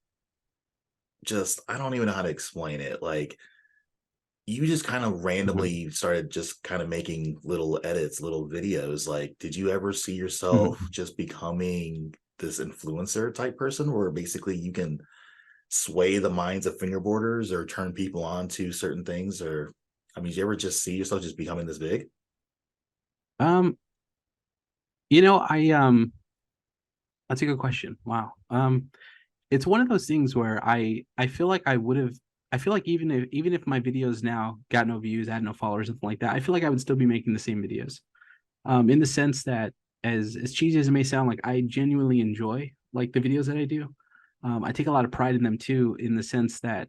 I don't even know how to explain it. Like you just kind of Mhm. randomly started just kind of making little edits, little videos. Like, did you ever see yourself Mhm. just becoming this influencer type person where basically you can sway the minds of fingerboarders or turn people on to certain things? Or, I mean, did you ever just see yourself just becoming this big? Um, you know, that's a good question. Wow. It's one of those things where I feel like I would have I feel like even if my videos now got no views, I had no followers, something like that, I feel like I would still be making the same videos. In the sense that as cheesy as it may sound, like I genuinely enjoy like the videos that I do. I take a lot of pride in them too, in the sense that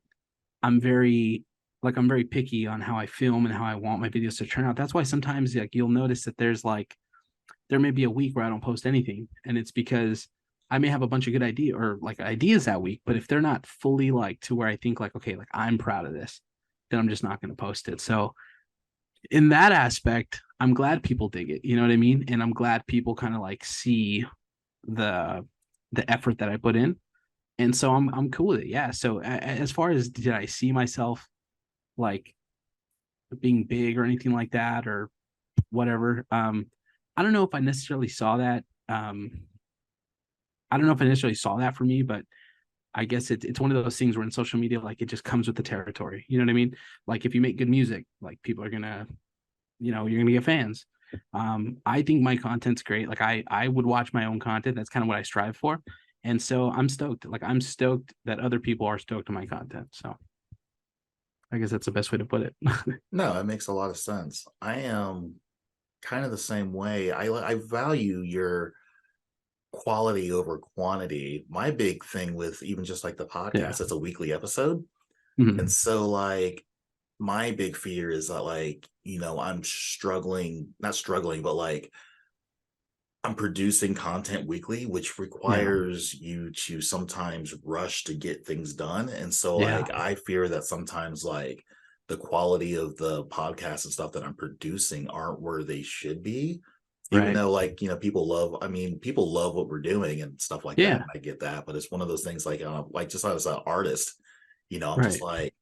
I'm very I'm very picky on how I film and how I want my videos to turn out. That's why sometimes like you'll notice that there may be a week where I don't post anything, and it's because I may have a bunch of good ideas that week, but if they're not fully like to where I think like okay, like I'm proud of this, then I'm just not going to post it. So in that aspect, I'm glad people dig it. You know what I mean? And I'm glad people kind of like see the the effort that I put in, and so I'm cool with it. Yeah. So as far as did I see myself like being big or anything like that or whatever, I don't know if I necessarily saw that. I don't know if I necessarily saw that for me, but I guess it's one of those things where in social media, like it just comes with the territory. You know what I mean? Like if you make good music, like people are gonna, you're gonna get fans. I think my content's great. Like I would watch my own content. That's kind of what I strive for. And so I'm stoked. Like I'm stoked that other people are stoked on my content. So I guess that's the best way to put it. No, it makes a lot of sense. I am kind of the same way. I value your quality over quantity. My big thing with even just like the Yeah. podcast, it's a weekly episode. And Mhm. so like my big fear is that like, I'm struggling, not struggling, but like I'm producing content weekly, which Yeah. requires you to sometimes rush to get things done. And so Yeah. like I fear that sometimes like the quality of the podcast and stuff that I'm producing aren't where they should be. Even Right. though like, I mean, people love what we're doing and stuff like that. Yeah. I get that, but it's one of those things like just as an artist, I'm just Right. like,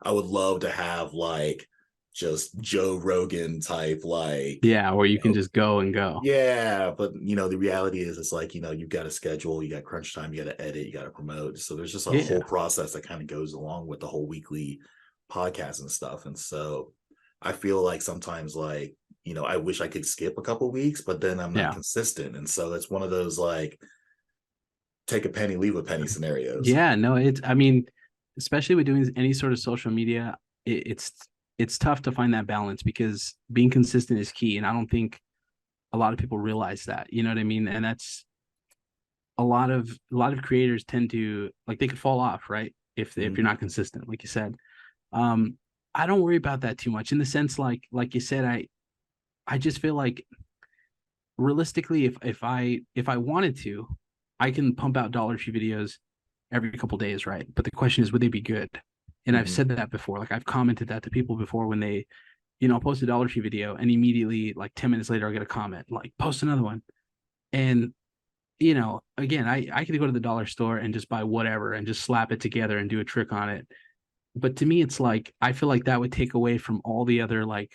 I would love to have like just Joe Rogan type, like, Yeah. Or you you can know, just go and go. yeah, but the reality is it's like, you've got a schedule, you got crunch time, you got to edit, you got to promote. So there's just a whole Yeah. process that kind of goes along with the whole weekly podcast and stuff. And so I feel like sometimes like, I wish I could skip a couple weeks, but then I'm not Yeah. consistent. And so it's one of those like take a penny, leave a penny scenarios. Yeah, no, I mean, especially with doing any sort of social media, it's tough to find that balance because being consistent is key. And I don't think a lot of people realize that, you know what I mean? And that's a lot of creators tend to like they could fall off, right? If Mhm. you're not consistent, like you said. Um, I don't worry about that too much in the sense like you said, I just feel like realistically, if I wanted to, I can pump out Dollar Tree videos every couple days, right? But the question is, would they be good? And I've Mhm. said that before. Like I've commented that to people before when they, post a Dollar Tree video and immediately like 10 minutes later I'll get a comment like post another one. And again, I could go to the dollar store and just buy whatever and just slap it together and do a trick on it. But to me, it's like I feel like that would take away from all the other like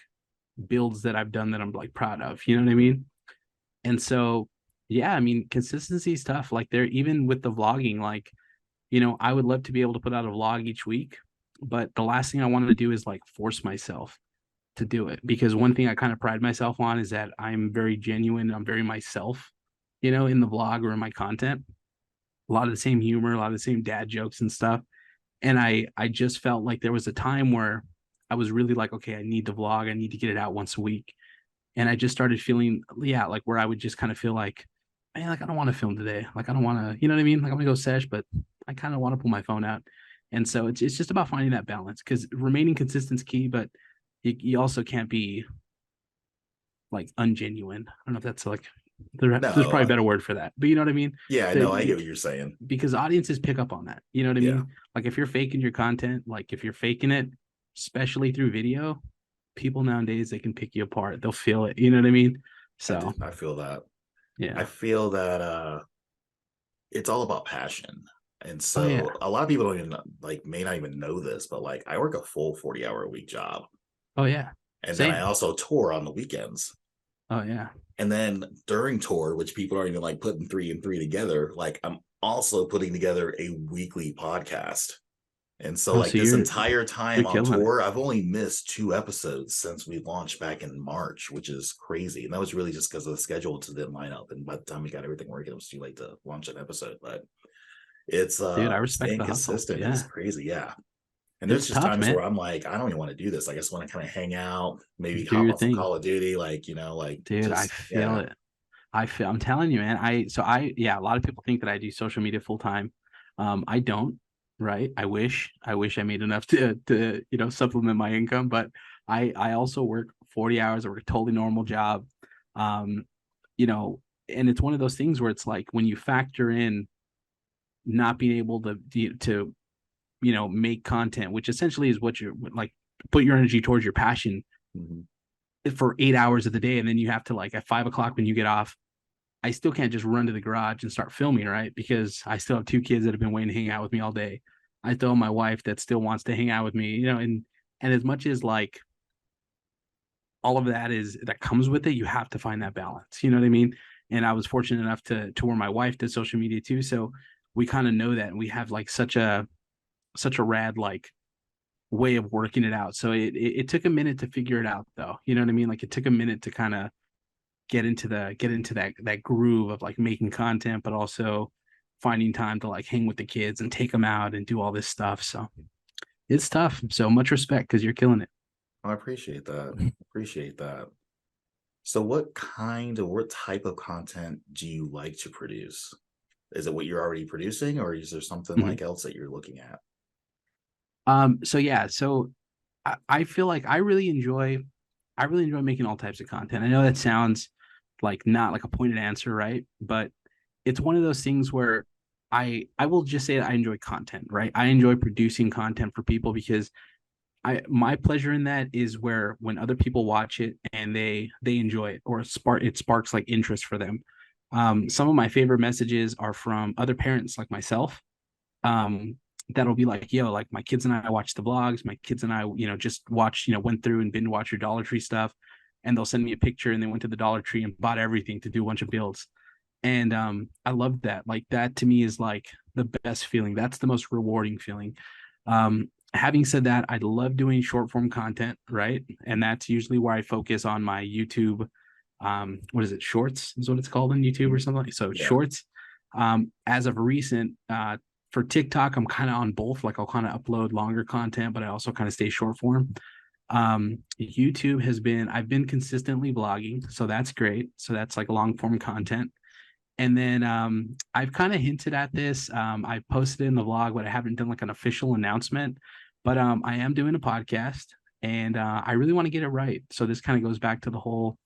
builds that I've done that I'm like proud of. You know what I mean? And so, yeah, I mean, consistency is tough. Like there, even with the vlogging, like, I would love to be able to put out a vlog each week, but the last thing I wanted to do is like force myself to do it because one thing I kind of pride myself on is that I'm very genuine. I'm very myself, in the vlog or in my content. A lot of the same humor, a lot of the same dad jokes and stuff. And I just felt like there was a time where I was really like, okay, I need to vlog. I need to get it out once a week. And I just started feeling, yeah, like where I would just kind of feel like, man, like I don't want to film today. Like I don't want to, you know what I mean? Like I'm gonna go sesh, but I kind of want to pull my phone out. And so it's just about finding that balance because remaining consistent is key, but you also can't be like ungenuine. I don't know if that's like there's No, probably a better word for that, but you know what I mean? yeah, That no, I get what you're saying. because audiences pick up on that. You know what I Yeah, mean? Like if you're faking your content, like if you're faking it, especially through video, people nowadays they can pick you apart. They'll feel it. You know what I mean? So I feel that. I yeah. feel that it's all about passion. And Oh yeah. so a lot of people don't even like may not even know this, but like I work a full 40-hour a week job. Oh yeah. And then I Same. also tour on the weekends. Oh yeah. And then during tour, which people aren't even like putting three and three together, like I'm also putting together a weekly podcast. And so Oh, like so this you're entire you're time on killing it. tour, I've only missed 2 episodes since we launched back in March, which is crazy. And that was really just because of the schedule to didn't line up. And by the time we got everything working, it was too late to launch an episode. But it's Dude, I respect staying the hustle. consistent is Yeah. crazy. Yeah. And there's It's just tough, times man. where I'm like, I don't even want to do this. I just want to kind of hang out, maybe Just do hop your on some thing. Call of Duty, like, like Dude, I just feel yeah. it. I'm telling you, man. Yeah, a lot of people think that I do social media full time. I don't, right? I wish I made enough to, supplement my income, but I also work 40 hours. I work a totally normal job. Um, you know, and it's one of those things where it's like when you factor in not being able to, make content, which essentially is what you're like, put your energy towards your passion Mm-hmm. for 8 hours of the day, and then you have to like at 5 o'clock when you get off. I still can't just run to the garage and start filming, right? Because I still have 2 kids that have been waiting to hang out with me all day. I still have my wife that still wants to hang out with me, and as much as like all of that comes with it, you have to find that balance. You know what I mean? And I was fortunate enough to where my wife did social media too. So we kind of know that, and we have like such a rad like way of working it out. So it took a minute to figure it out though. You know what I mean? Like it took a minute to kind of get into that groove of like making content, but also finding time to like hang with the kids and take them out and do all this stuff. So it's tough. So much respect because you're killing it. I appreciate that. Appreciate that. So what type of content do you like to produce? Is it what you're already producing, or is there something Mhm. like else that you're looking at? So yeah, so I feel like I really enjoy making all types of content. I know that sounds like not like a pointed answer, right? But it's one of those things where I will just say that I enjoy content, right? I enjoy producing content for people because my pleasure in that is where when other people watch it and they enjoy it or it sparks like interest for them. Some of my favorite messages are from other parents like myself, um, that'll be like, yo, like my kids and I watch the vlogs. My kids and I, just watch, went through and binge watch your Dollar Tree stuff. And they'll send me a picture and they went to the Dollar Tree and bought everything to do a bunch of builds. And I love that. Like that to me is like the best feeling. That's the most rewarding feeling. Having said that, I love doing short form content, right? And that's usually where I focus on my YouTube. What is it? Shorts is what it's called on YouTube or something. So Yeah. shorts. As of recent, for TikTok, I'm kind of on both. Like I'll kind of upload longer content, but I also kind of stay short form. YouTube I've been consistently vlogging, so that's great. So that's like long form content. And then I've kind of hinted at this. I posted it in the vlog, but I haven't done like an official announcement. But I am doing a podcast, and I really want to get it right. So this kind of goes back to the whole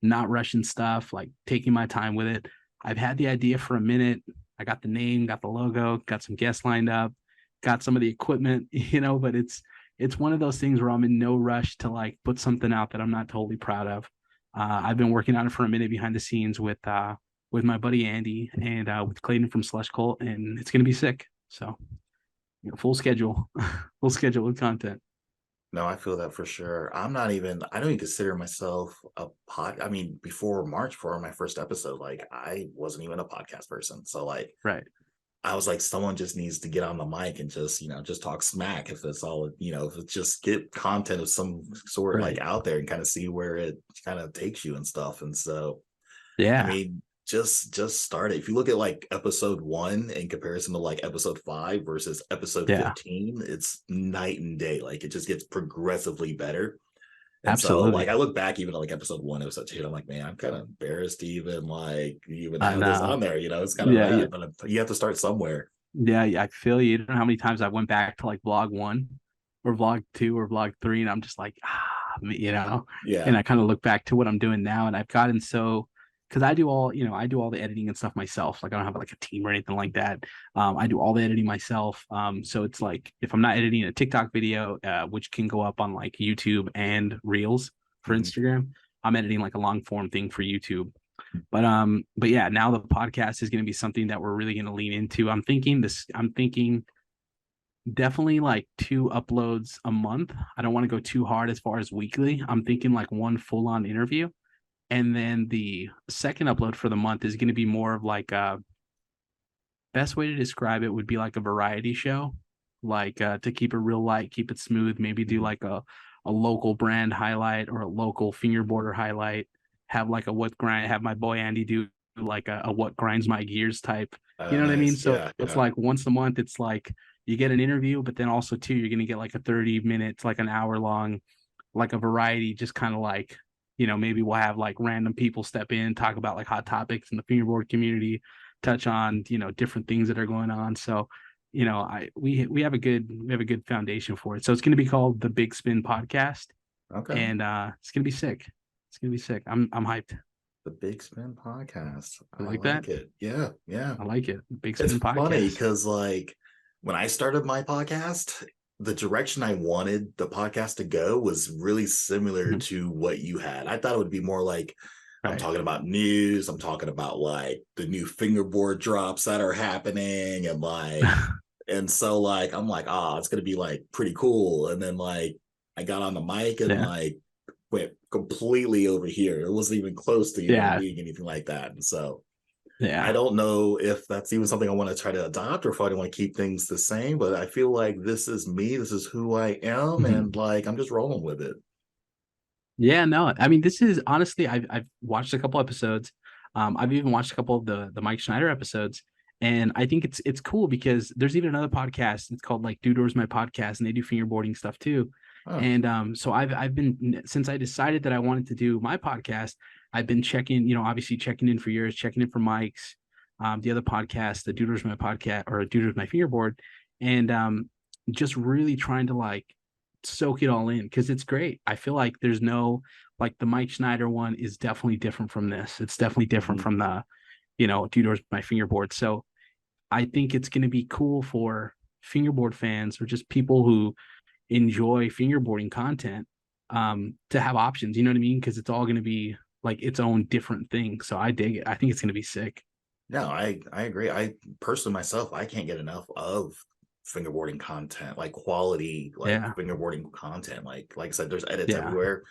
not rushing stuff, like taking my time with it. I've had the idea for a minute. I got the name, got the logo, got some guests lined up, got some of the equipment, but it's one of those things where I'm in no rush to like put something out that I'm not totally proud of. I've been working on it for a minute behind the scenes with my buddy Andy and with Clayton from Slush Cult, and it's gonna be sick. So full schedule, full schedule with content. No, I feel that for sure. I don't even consider myself a I mean, before March, for my first episode, like I wasn't even a podcast person. So like Right. I was like, someone just needs to get on the mic and just, just talk smack if it's all, if it's just get content of some sort like Right. out there and kind of see where it kind of takes you and stuff. And so I Yeah. mean, just start it. If you look at like episode 1 in comparison to like episode 5 versus episode Yeah. 15, it's night and day. Like it just gets progressively better. And so like Absolutely. I look back even at like episode 1, episode 2, I'm like, man, I'm kind of embarrassed to even I have this know. on there. It's kind of Yeah. bad, but you have to start somewhere. Yeah, I feel you. You don't know how many times I went back to like vlog one or vlog two or vlog three, and I'm just like, Yeah. and I kind of look back to what I'm doing now, and I've gotten so because I do all the editing and stuff myself. Like I don't have like a team or anything like that. I do all the editing myself. So it's like if I'm not editing a TikTok video, which can go up on like YouTube and Reels for Mhm. Instagram, I'm editing like a long form thing for YouTube. But yeah, now the podcast is going to be something that we're really going to lean into. I'm thinking definitely like 2 uploads a month. I don't want to go too hard as far as weekly. I'm thinking like one full on interview. And then the second upload for the month is going to be more of like a best way to describe it would be like a variety show, like to keep it real light, keep it smooth, maybe do Mhm. like a local brand highlight or a local fingerboarder highlight, have like a what grind, have my boy Andy do like a what grinds my gears type. You know what I mean? Nice. So Yeah, it's yeah. like once a month, it's like you get an interview, but then also too, you're gonna get like a 30 minutes, like an hour long, like a variety, just kind of like, maybe we'll have like random people step in, talk about like hot topics in the fingerboard community, touch on, different things that are going on. So, we have a good foundation for it. So it's going to be called the Big Spin Podcast, Okay. and it's going to be sick. It's going to be sick. I'm hyped. The Big Spin Podcast. I I like that. like it. Yeah, yeah. I like it. Big It's Spin funny Podcast. because like when I started my podcast, the direction I wanted the podcast to go was really similar Mhm. to what you had. I thought it would be more like I'm Right. talking about news, I'm talking about like the new fingerboard drops that are happening and so like I'm like, ah, it's gonna be like pretty cool. And then like I got on the mic and Yeah. like went completely over here. It wasn't even close to even Yeah. being anything like that. And so I Yeah. don't know if that's even something I want to try to adopt or if I want to keep things the same, but I feel like this is me, this is who I am, Mhm. and like I'm just rolling with it. Yeah, no, I mean, this is honestly, I've watched a couple episodes. I've even watched a couple of the Mike Schneider episodes, and I think it's cool because there's even another podcast. It's called like Dude Doors My Podcast, and they do fingerboarding stuff too. Oh, And so I've been since I decided that I wanted to do my podcast, I've been checking, obviously checking in for yours, checking in for Mike's, the other podcast, the Dude Doors My Podcast or Dude Doors My Fingerboard, and just really trying to like soak it all in because it's great. I feel like there's no like the Mike Schneider one is definitely different from this. It's definitely different mhm. from the, Tudor's my fingerboard. So I think it's going to be cool for fingerboard fans or just people who enjoy fingerboarding content to have options. You know what I mean? Because it's all going to be like its own different thing. So I dig it. I think it's going to be sick. No, I agree. I personally myself, I can't get enough of fingerboarding content, like quality, like Yeah. fingerboarding content. Like I said, there's edits Yeah. everywhere.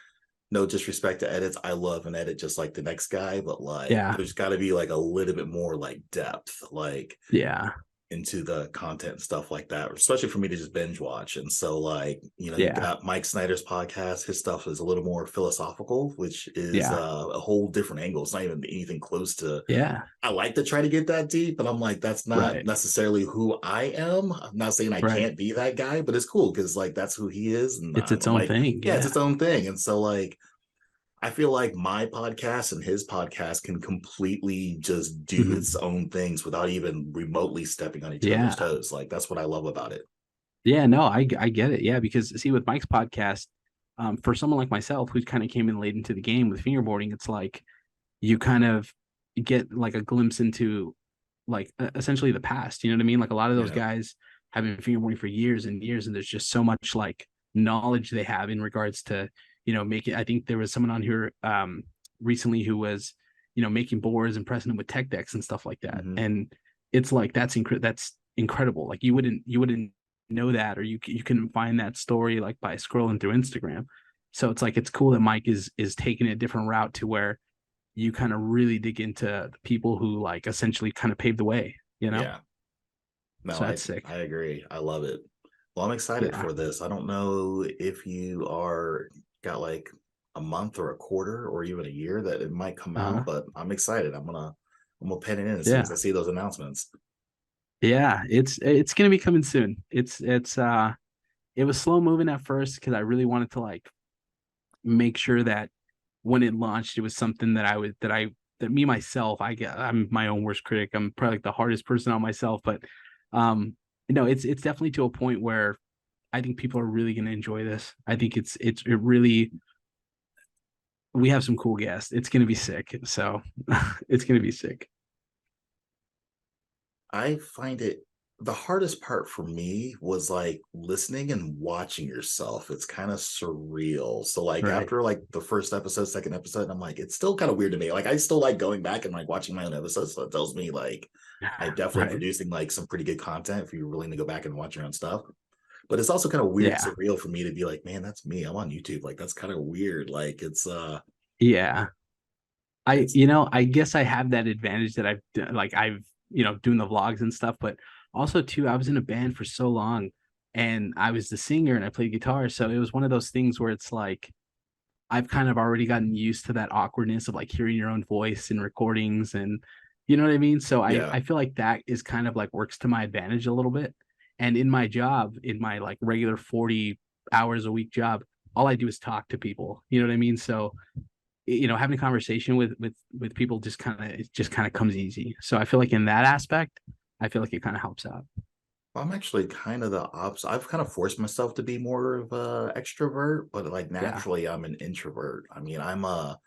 No disrespect to edits. I love an edit just like the next guy, but like Yeah. there's gotta be like a little bit more like depth. Like Yeah. into the content and stuff like that, especially for me to just binge watch. And so, like, you've Yeah. got Mike Snyder's podcast. His stuff is a little more philosophical, which is Yeah. a whole different angle. It's not even anything close to. Yeah. I like to try to get that deep, but I'm like, that's not Right. necessarily who I am. I'm not saying I Right. can't be that guy, but it's cool because like that's who he is, and It's its I'm own like, thing. yeah, it's Yeah. its own thing. And so, like, I feel like my podcast and his podcast can completely just do Mhm. its own things without even remotely stepping on each other's Yeah. toes. Like that's what I love about it. Yeah, no, I get it. Yeah, because see, with Mike's podcast, for someone like myself who's kind of came in late into the game with fingerboarding, it's like you kind of get like a glimpse into like essentially the past. You know what I mean? Like a lot of those Yeah. guys have been fingerboarding for years and years, and there's just so much like knowledge they have in regards to making. I think there was someone on here recently who was making boards and pressing them with tech decks and stuff like that, Hmm. and it's like that's incredible. Like you wouldn't know that, or you couldn't find that story like by scrolling through Instagram. So it's like it's cool that Mike is taking a different route to where you kind of really dig into the people who like essentially kind of paved the way. Yeah. No, So I that's sick. I agree. I love it. Well, I'm excited Yeah. for this. I don't know if you are got like a month or a quarter or even a year that it might come out, Uh-huh. but I'm excited. I'm gonna pen it in as soon Yeah. as I see those announcements. Yeah. It's gonna be coming soon. It was slow moving at first because I really wanted to like make sure that when it launched, it was something that that me myself, I'm my own worst critic. I'm probably like the hardest person on myself, but no, it's definitely to a point where I think people are really gonna enjoy this. I think it really we have some cool guests. It's gonna be sick. So it's gonna be sick. I find it the hardest part for me was like listening and watching yourself. It's kind of surreal. So like Right. after like the first episode, second episode, I'm like, it's still kind of weird to me. Like I still like going back and like watching my own episodes. So it tells me like I'm definitely Right. producing like some pretty good content if you're willing to go back and watch your own stuff. But it's also kind of weird, Yeah. surreal for me to be like, man, that's me. I'm on YouTube. Like that's kind of weird. Like Yeah. it's I guess I have that advantage that I've, doing the vlogs and stuff, but also too, I was in a band for so long and I was the singer and I played guitar. So it was one of those things where it's like, I've kind of already gotten used to that awkwardness of like hearing your own voice in recordings and you know what I mean? So yeah. I feel like that is kind of like works to my advantage a little bit. And in my job, in my like regular 40 hours a week job, all I do is talk to people. You know what I mean? So having a conversation with people just kind of comes easy. So I feel like in that aspect, I feel like it kind of helps out. I'm actually kind of the opposite. I've kind of forced myself to be more of a extrovert, but like Yeah. naturally I'm an introvert. I mean, I'm a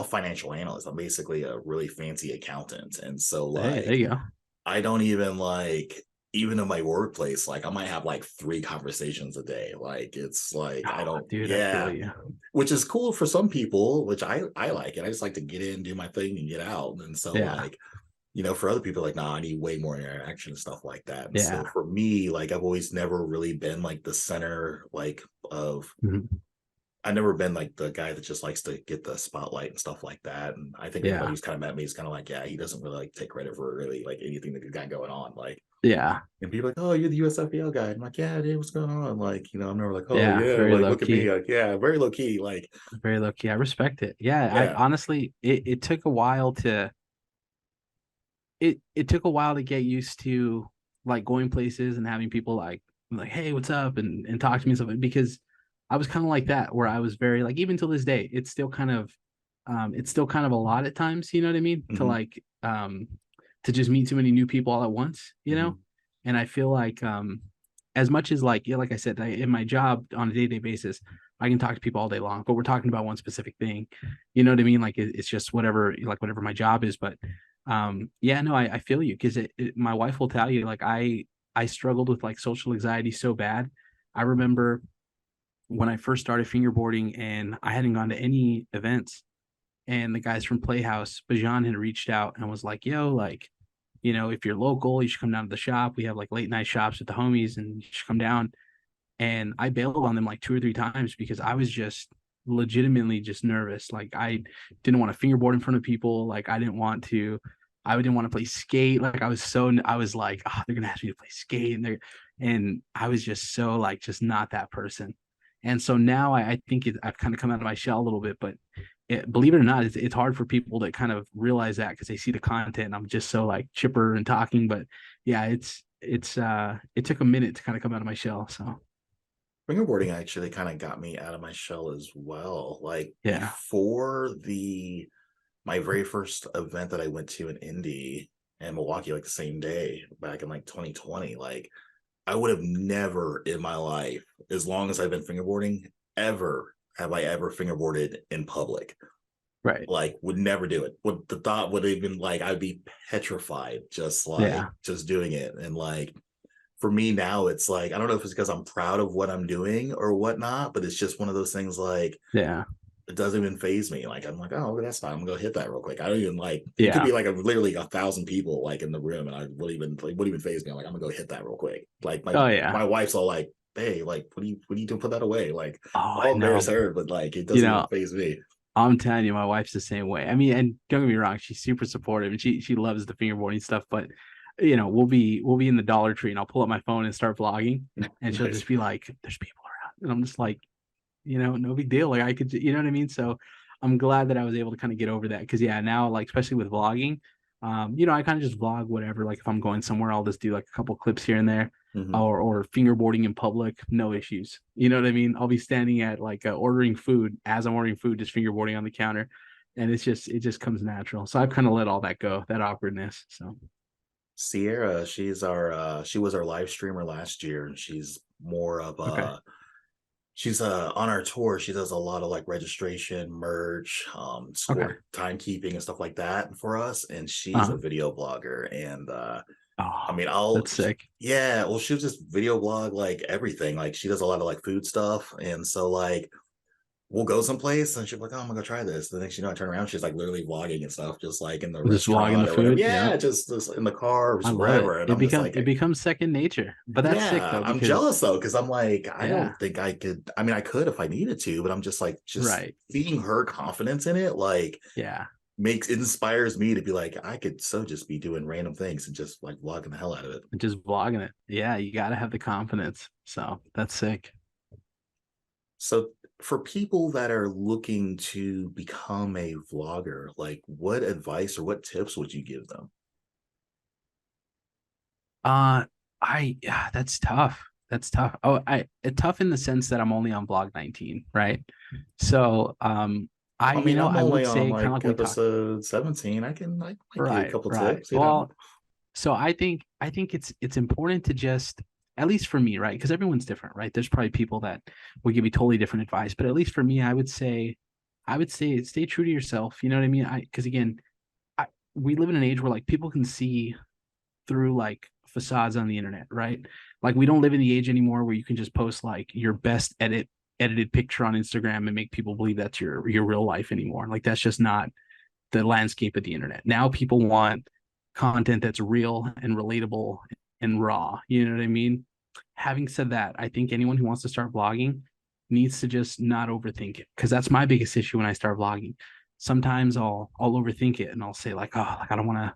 financial analyst. I'm basically a really fancy accountant. And so Hey, there like you go. I don't even like even in my workplace, like I might have like 3 conversations a day. Like it's like I Oh, don't dude, I feel yeah, you. which is cool for some people, which I like it. I just like to get in, do my thing and get out. And so Yeah. like for other people, like, nah, I need way more interaction and stuff like that. And so Yeah. for me, like, I've always never really been like the center, like, of, Mhm. I've never been like the guy that just likes to get the spotlight and stuff like that. And I think anybody Yeah. who's kind of met me is kind of like, yeah, he doesn't really like take credit for really like anything that he's got going on. Like, Yeah. and people are like, oh, you're the USFBL guy. I'm like, yeah, dude, what's going on? Like, I'm never like, oh, Yeah. yeah, Very like, low look at me. key. Like, yeah, very low key. Like, Very low key. I respect it. Yeah. I yeah. honestly it took a while to it took a while to get used to like going places and having people like hey what's up and talk to me and stuff because I was kind of like that where I was very like even till this day it's still kind of a lot at times you know what I mean Hmm. to just meet too many new people all at once Hmm. and I feel like as much as like yeah like I said in my job on a day-to-day basis I can talk to people all day long but we're talking about one specific thing you know what I mean like it's just whatever my job is but yeah no I feel you because my wife will tell you like I struggled with like social anxiety so bad. I remember when I first started fingerboarding and I hadn't gone to any events and the guys from Playhouse Bajan had reached out and was like yo like if you're local you should come down to the shop we have like late night shops with the homies and you should come down and I bailed on them like 2 or 3 times because I was just legitimately just nervous. Like I didn't want to fingerboard in front of people. Like I didn't want to play skate. Like I was like, oh, they're gonna ask me to play skate, and I was just so like just not that person. And so now I think I've kind of come out of my shell a little bit, but believe it or not, it's hard for people to kind of realize that because they see the content. And I'm just so like chipper and talking, but yeah, it took a minute to kind of come out of my shell. So Fingerboarding actually kind of got me out of my shell as well. Like yeah. before the my very first event that I went to in Indy and Milwaukee, like the same day back in like 2020, like I would have never in my life, as long as I've been fingerboarding, ever have I ever fingerboarded in public. Right. Like would never do it. Would the thought would have been like I'd be petrified just like Yeah. just doing it. And like for me now, it's like I don't know if it's because I'm proud of what I'm doing or whatnot, but it's just one of those things like Yeah. it doesn't even phase me. Like I'm like, oh, that's fine. I'm gonna go hit that real quick. I don't even like it could Yeah. be like literally 1,000 people like in the room, and I wouldn't even phase me. I'm like, I'm gonna go hit that real quick. Like my Oh yeah. my wife's all like, hey, like what are you doing? Put that away. Like Oh, I I'll embarrass know. her, but like it You doesn't even know, phase me. I'm telling you, my wife's the same way. I mean, and don't get me wrong, she's super supportive and she loves the fingerboarding stuff, but we'll be in the Dollar Tree and I'll pull up my phone and start vlogging and she'll Nice. just be like, there's people around. And I'm just like, no big deal. Like I could, you know what I mean? So I'm glad that I was able to kind of get over that. Cause yeah, now like, especially with vlogging, I kind of just vlog whatever. Like if I'm going somewhere, I'll just do like a couple clips here and there Hmm. or fingerboarding in public, no issues. You know what I mean? I'll be standing at like ordering food as I'm ordering food, just fingerboarding on the counter. And it just comes natural. So I've kind of let all that go, that awkwardness. So, Sierra, she was our live streamer last year, and she's more of okay. a she's on our tour. She does a lot of like registration, merch, Okay. score timekeeping and stuff like that for us. And she's Uh-huh. a video blogger. And Oh, I mean, that's sick. yeah, well, she'll just video blog like everything. Like she does a lot of like food stuff. And so like we'll go someplace and she'll be like, oh, I'm gonna go try this. The next you know, I turn around, she's like literally vlogging and stuff, just like in the Just vlogging the restaurant or whatever. food. Yeah, Yeah, just in the car or I just love it. wherever. And I'm just like, It becomes second nature. But that's sick yeah, though, I'm because jealous though, because I'm like, I yeah, don't think I could. I mean, I could if I needed to, but I'm just like, just right. seeing her confidence in it, like Yeah. makes inspires me to be like, I could so just be doing random things and just like vlogging the hell out of it. Just vlogging it. Yeah, you gotta have the confidence. So that's sick. So for people that are looking to become a vlogger, like what advice or what tips would you give them? Uh yeah, that's tough. That's tough. Oh, tough in the sense that I'm only on vlog 19, right? So I mean, I'm I would only on say kind of like like we talked. episode 17. I might give you a Right, couple right. tips, you know. Well, so I think it's important to just, at least for me, right? Because everyone's different, right? There's probably people that will give you totally different advice, but at least for me, I would say stay true to yourself. You know what I mean? Because again, I we live in an age where like people can see through like facades on the internet, right? Like we don't live in the age anymore where you can just post like your best edited picture on Instagram and make people believe that's your real life anymore. Like that's just not the landscape of the internet. Now people want content that's real and relatable and raw. You know what I mean? Having said that, I think anyone who wants to start vlogging needs to just not overthink it, because that's my biggest issue when I start vlogging. Sometimes I'll overthink it and I'll say like, oh, like I don't want to,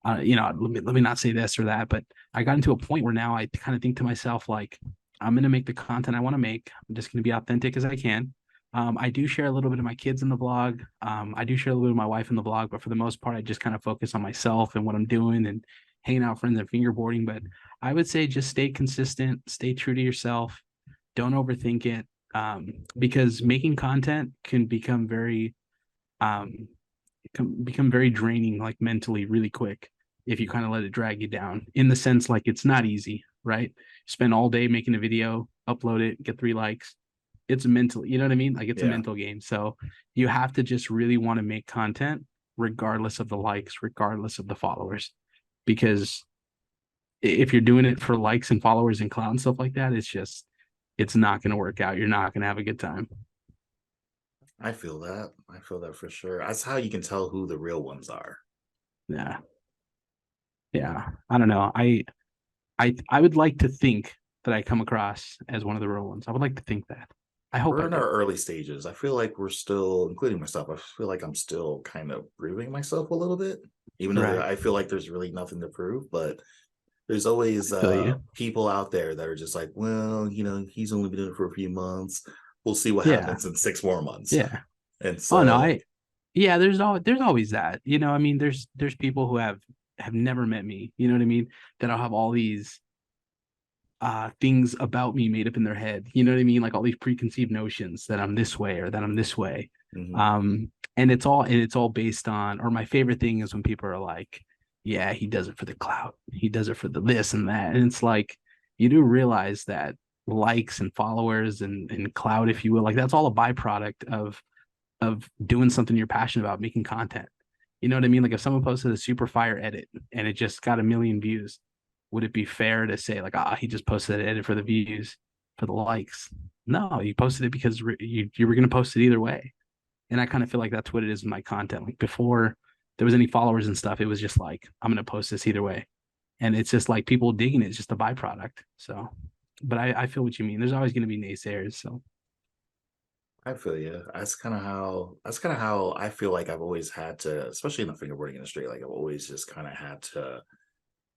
let me not say this or that. But I got into a point where now I kind of think to myself, like, I'm going to make the content I want to make. I'm just going to be authentic as I can. I do share a little bit of my kids in the vlog. I do share a little bit of my wife in the vlog, but for the most part, I just kind of focus on myself and what I'm doing and hanging out with friends and fingerboarding. But I would say just stay consistent, stay true to yourself. Don't overthink it, because making content can become um, become very draining, like mentally, really quick if you kind of let it drag you down. In the sense, like it's not easy, right? Spend all day making a video, upload it, get 3 likes. It's mental, you know what I mean? Like it's a Yeah. mental game. So you have to just really want to make content regardless of the likes, regardless of the followers. Because if you're doing it for likes and followers and clout and stuff like that, it's not going to work out. You're not going to have a good time. I feel that. I feel that for sure. That's how you can tell who the real ones are. Yeah. Yeah. I don't know. I would like to think that I come across as one of the real ones. I would like to think that. I hope We're I in do. our early stages. I feel like we're still, including myself, I feel like I'm still kind of proving myself a little bit, even though Right. I feel like there's really nothing to prove. But there's I always feel you. people out there that are just like, well, you know, he's only been doing it for a few months. We'll see what Yeah. happens in 6 more months. Yeah. And Oh no, so, yeah, there's always that. You know, I mean, there's people who have never met me, you know what I mean? That'll have all these things about me made up in their head. You know what I mean? Like all these preconceived notions that I'm this way or that I'm this way. mhm. And it's all based on, or my favorite thing is when people are like, yeah, he does it for the clout. He does it for the this and that. And it's like you do realize that likes and followers and clout, if you will, like that's all a byproduct of doing something you're passionate about, making content. You know what I mean? Like if someone posted a super fire edit and it just got 1 million views, would it be fair to say like, he just posted an edit for the views, for the likes? No, you posted it because you were going to post it either way. And I kind of feel like that's what it is in my content. Like before there was any followers and stuff, it was just like, I'm going to post this either way. And it's just like people digging it. It's just a byproduct. So, but I feel what you mean. There's always going to be naysayers. So, I feel you. That's kind of how I feel like I've always had to, especially in the fingerboarding industry, like I've always just kind of had to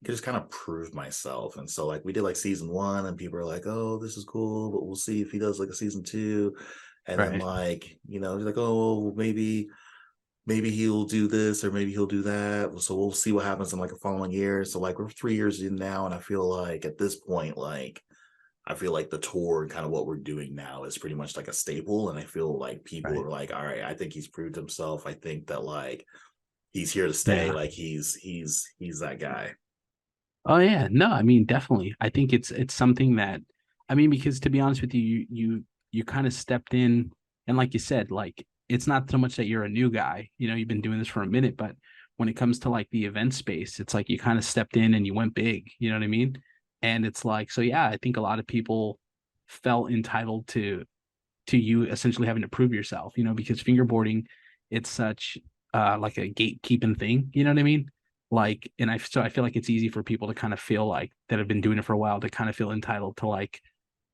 just kind of prove myself. And so like we did like season 1 and people are like, oh, this is cool, but we'll see if he does like a season 2. And then right. like, you know, he's like, oh, well, maybe he'll do this or maybe he'll do that. So we'll see what happens in like a following year. So like we're 3 years in now, and I feel like at this point, like I feel like the tour and kind of what we're doing now is pretty much like a staple. And I feel like people Right. are like, all right, I think he's proved himself. I think that like he's here to stay. Yeah. Like he's that guy. Oh yeah, no, I mean definitely. I think it's something that, I mean, because to be honest with you, you kind of stepped in, and like you said, like it's not so much that you're a new guy, you've been doing this for a minute, but when it comes to like the event space, it's like you kind of stepped in and you went big, you know what I mean? And it's like, so yeah, I think a lot of people felt entitled to you essentially having to prove yourself, because fingerboarding, it's such like a gatekeeping thing, you know what I mean? Like, and I feel like it's easy for people to kind of feel like that have been doing it for a while to kind of feel entitled to like,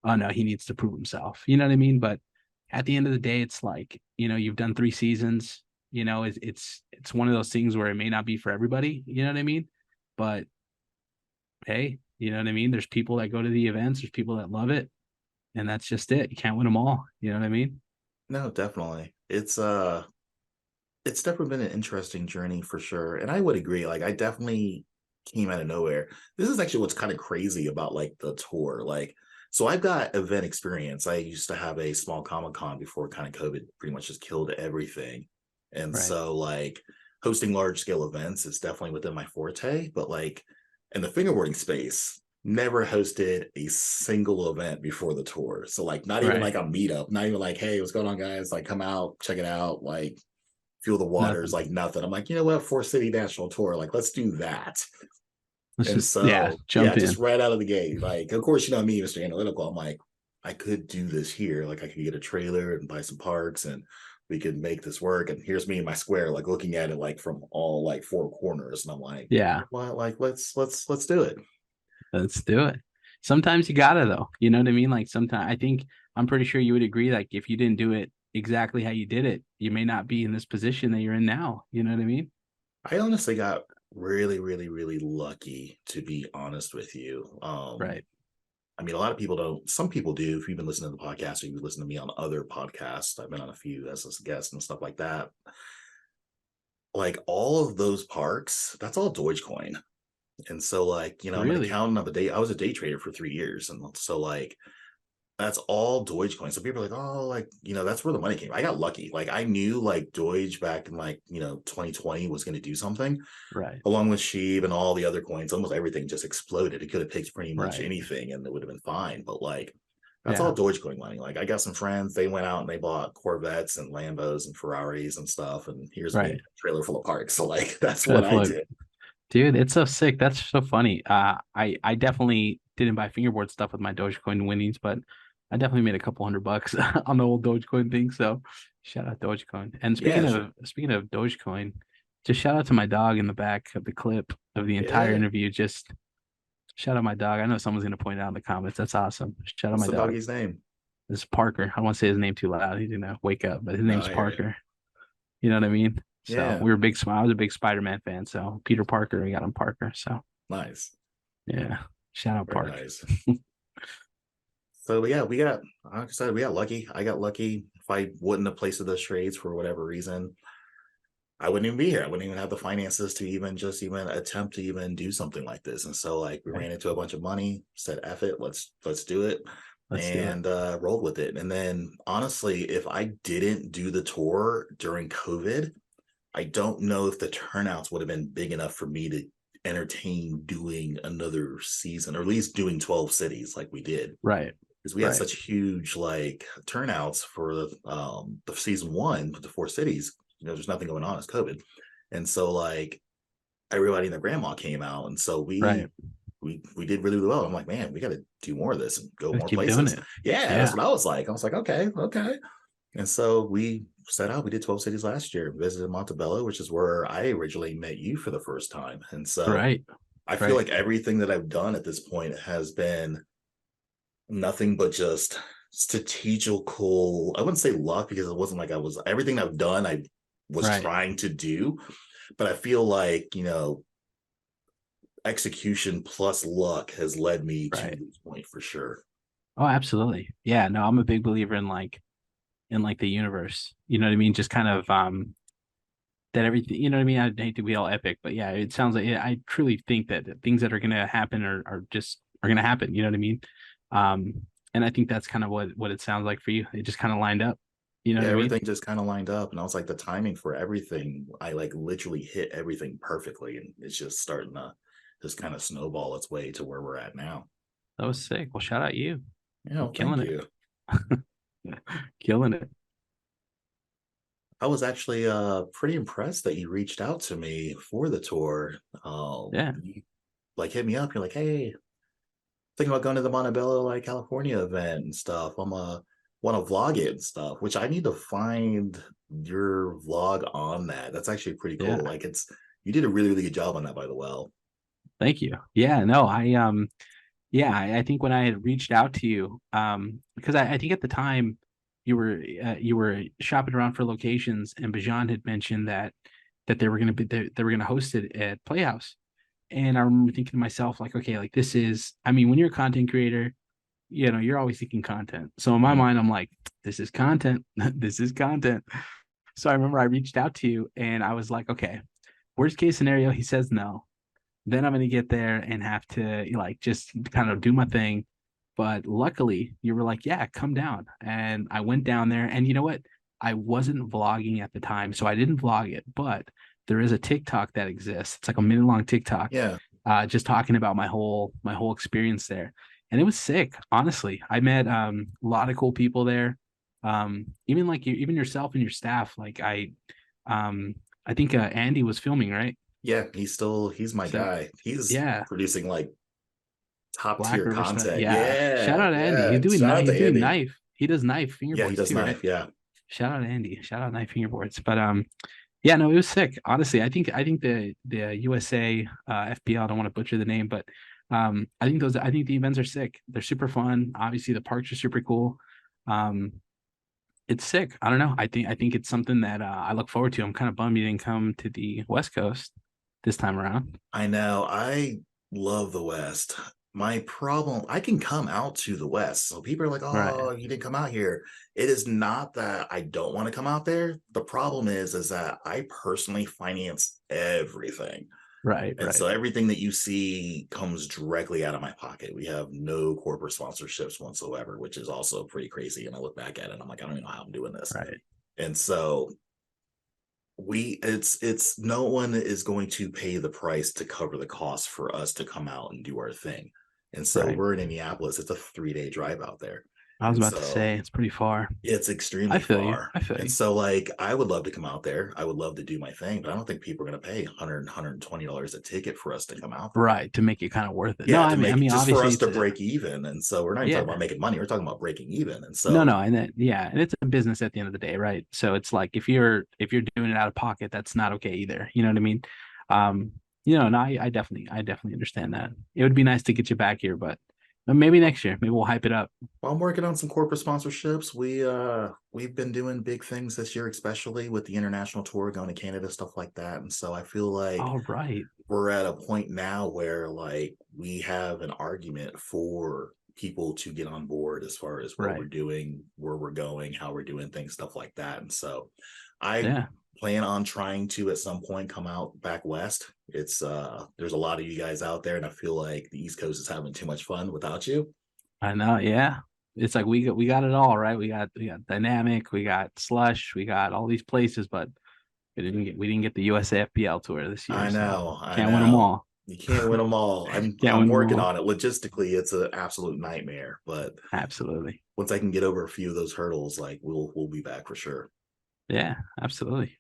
oh no, he needs to prove himself. You know what I mean? But at the end of the day, it's like, you've done 3 seasons, it's one of those things where it may not be for everybody, you know what I mean? But hey, you know what I mean? There's people that go to the events, there's people that love it, and that's just it. You can't win them all. You know what I mean? No, definitely. It's definitely been an interesting journey for sure. And I would agree. Like I definitely came out of nowhere. This is actually what's kind of crazy about like the tour. Like, so I've got event experience. I used to have a small Comic Con before kind of COVID pretty much just killed everything. And Right. so like hosting large scale events is definitely within my forte. But like in the fingerboarding space, never hosted a single event before the tour. So like not even Right. like a meetup, not even like, hey, what's going on, guys? Like come out, check it out. Like feel the waters, Nothing. like nothing. I'm like, you know what, Four City National Tour, like let's do that. Let's And just, yeah, so yeah, jump just in. right out of the gate, like of course, me, Mr. Analytical, I'm like, I could do this here. Like I could get a trailer and buy some parks and we could make this work. And here's me in my square, like looking at it like from all like four corners. And I'm like, Yeah, well, like let's do it. let's do it. Sometimes you gotta though. You know what I mean? Like sometimes I'm pretty sure you would agree. Like if you didn't do it exactly how you did it, you may not be in this position that you're in now. You know what I mean? I honestly got really, really, really lucky, to be honest with you. Right. I mean, a lot of people don't. Some people do. If you've been listening to the podcast or you've listened to me on other podcasts, I've been on a few as a guest and stuff like that. Like all of those parks, that's all Dogecoin. And so, like, I'm an Really? accountant of a day. I was a day trader for 3 years, and so like that's all Dogecoin. So people are like, oh, like, that's where the money came. I got lucky. Like I knew like Doge back in like 2020 was going to do something Right. along with Sheeb and all the other coins, almost everything just exploded. It could have picked pretty much Right. anything and it would have been fine. But like, that's Yeah. all Dogecoin money. Like, I got some friends, they went out and they bought Corvettes and Lambos and Ferraris and stuff. And here's me in Right. a trailer full of parts. So, like, that's what That's I what, did. dude. It's so sick. That's so funny. I definitely didn't buy fingerboard stuff with my Dogecoin winnings, but I definitely made a couple $100 on the old Dogecoin thing. So shout out Dogecoin. And Yeah. speaking of Dogecoin, just shout out to my dog in the back of the clip of the entire Yeah. interview. Just shout out my dog. I know someone's gonna point it out in the comments. That's awesome. Shout out What's my the dog. doggy's name? This is Parker. I don't want to say his name too loud. He's gonna wake up, but his No, name's I hear you. Parker. You know what I mean? So Yeah. we were big. I was a big Spider-Man fan. So Peter Parker, we got him Parker. So Nice. yeah, shout out Very Park. nice. So yeah, like I said, we got lucky. I got lucky. If I wouldn't have placed those trades for whatever reason, I wouldn't even be here. I wouldn't even have the finances to even attempt to even do something like this. And so like we Right. ran into a bunch of money, said F it, let's do it, Let's do it. and rolled with it. And then honestly, if I didn't do the tour during COVID, I don't know if the turnouts would have been big enough for me to entertain doing another season, or at least doing 12 cities like we did. Right. Because we had Right. such huge like turnouts for the season one with the four cities. There's nothing going on. It's COVID, and so like everybody and their grandma came out, and so Right. we did really, really well. I'm like, man, we got to do more of this and go Let's more keep doing places. it. Yeah, that's Yeah. what I was like. I was like, okay, okay. And so we set out. We did 12 cities last year. Visited Montebello, which is where I originally met you for the first time. And so Right. I feel Right. like everything that I've done at this point has been nothing but just strategical. I wouldn't say luck because it wasn't like I was everything I've done, I was Right. trying to do. But I feel like, execution plus luck has led me to Right. this point for sure. Oh, absolutely. Yeah. No, I'm a big believer in like the universe. You know what I mean? Just kind of that everything. You know what I mean? I hate to be all epic, but yeah, it sounds like I truly think that things that are gonna happen are gonna happen. You know what I mean? Um, and I think that's kind of what it sounds like for you. It just kind of lined up. You know Yeah, what I mean? everything just kind of lined up. And I was like, the timing for everything, I like literally hit everything perfectly. And it's just starting to just kind of snowball its way to where we're at now. That was sick. Well, shout out you. Yeah, well, thank Killing you. it. Killing it. I was actually pretty impressed that you reached out to me for the tour. Yeah. You like hit me up. You're like, hey, thinking about going to the Montebello like California event and stuff. I'm want to vlog it and stuff, which I need to find your vlog on that. That's actually pretty Yeah. cool. Like it's you did a really, really good job on that, by the way. Thank you. Yeah, no, yeah, I think when I had reached out to you, because I think at the time you were shopping around for locations, and Bajan had mentioned that they were going to they were going to host it at Playhouse, and I remember thinking to myself like, okay, like this is, I mean, when you're a content creator, you know, you're always thinking content. So in my Mhm. mind, I'm like, this is content, this is content. So I remember I reached out to you, and I was like, okay, worst case scenario, he says no, then I'm gonna get there and have to like just kind of do my thing. But luckily, you were like, "Yeah, come down," and I went down there. And you know what? I wasn't vlogging at the time, so I didn't vlog it. But there is a TikTok that exists. It's like a minute long TikTok, Yeah. just talking about my whole experience there, and it was sick. Honestly, I met a lot of cool people there. Even like you, even yourself and your staff. Um, I think Andy was filming, right? Yeah, he's my So guy. He's yeah, producing like top Black tier River stuff. content. Yeah. Shout Yeah, out to Andy. yeah. Shout out He's to doing Andy. knife. He does knife Yeah, he fingerboards does too, right? knife. Yeah. Shout out to Andy. Shout out knife fingerboards. But yeah, no, it was sick. Honestly, I think the USA FBL, I don't want to butcher the name, but I think the events are sick. They're super fun. Obviously the parks are super cool. Um it's sick. I don't know. I think it's something that I look forward to. I'm kind of bummed you didn't come to the West Coast this time around. I know. I love the West. My problem, I can come out to the West. So people are like, Right. oh, you didn't come out here. It is not that I don't want to come out there. The problem is that I personally finance everything. Right, And right. so everything that you see comes directly out of my pocket. We have no corporate sponsorships whatsoever, which is also pretty crazy. And I look back at it and I'm like, I don't even know how I'm doing this. Right. And so it's no one is going to pay the price to cover the cost for us to come out and do our thing. And so Right. we're in Indianapolis. It's a 3 day drive out there. I was And about to so say it's pretty far. it's I extremely feel you. far. I feel And you. so like I would love to come out there. I would love to do my thing, but I don't think people are going to pay 100 $120 a ticket for us to come out there. Right, to make it kind of worth it. No, Yeah, to I make mean, just for obviously us it's to a break even. And so we're not even talking yeah. about making money. We're talking about breaking even. And No, so no, and then yeah, and it's a business at the end of the day, right? So it's like if you're doing it out of pocket, that's not okay either. You know what I mean? Um, you know, no, I definitely understand that. It would be nice to get you back here, but maybe next year, maybe we'll hype it up. while I'm working on some corporate sponsorships, we've been doing big things this year, especially with the international tour going to Canada, stuff like that. And so I feel like All right. we're at a point now where like we have an argument for people to get on board as far as what we're Right. doing, where we're going, how we're doing things, stuff like that. And so I Yeah. plan on trying to at some point come out back west. It's there's a lot of you guys out there, and I feel like the East Coast is having too much fun without you. I know, yeah. It's like we got it all, right? We got Dynamic, we got Slush, we got all these places, but we didn't get the USAFBL tour this year, I so know, I can't win them know. all. You can't win them all. Can't I'm win them working all. on it. Logistically, it's an absolute nightmare. But Absolutely. once I can get over a few of those hurdles, like we'll be back for sure. Yeah, absolutely.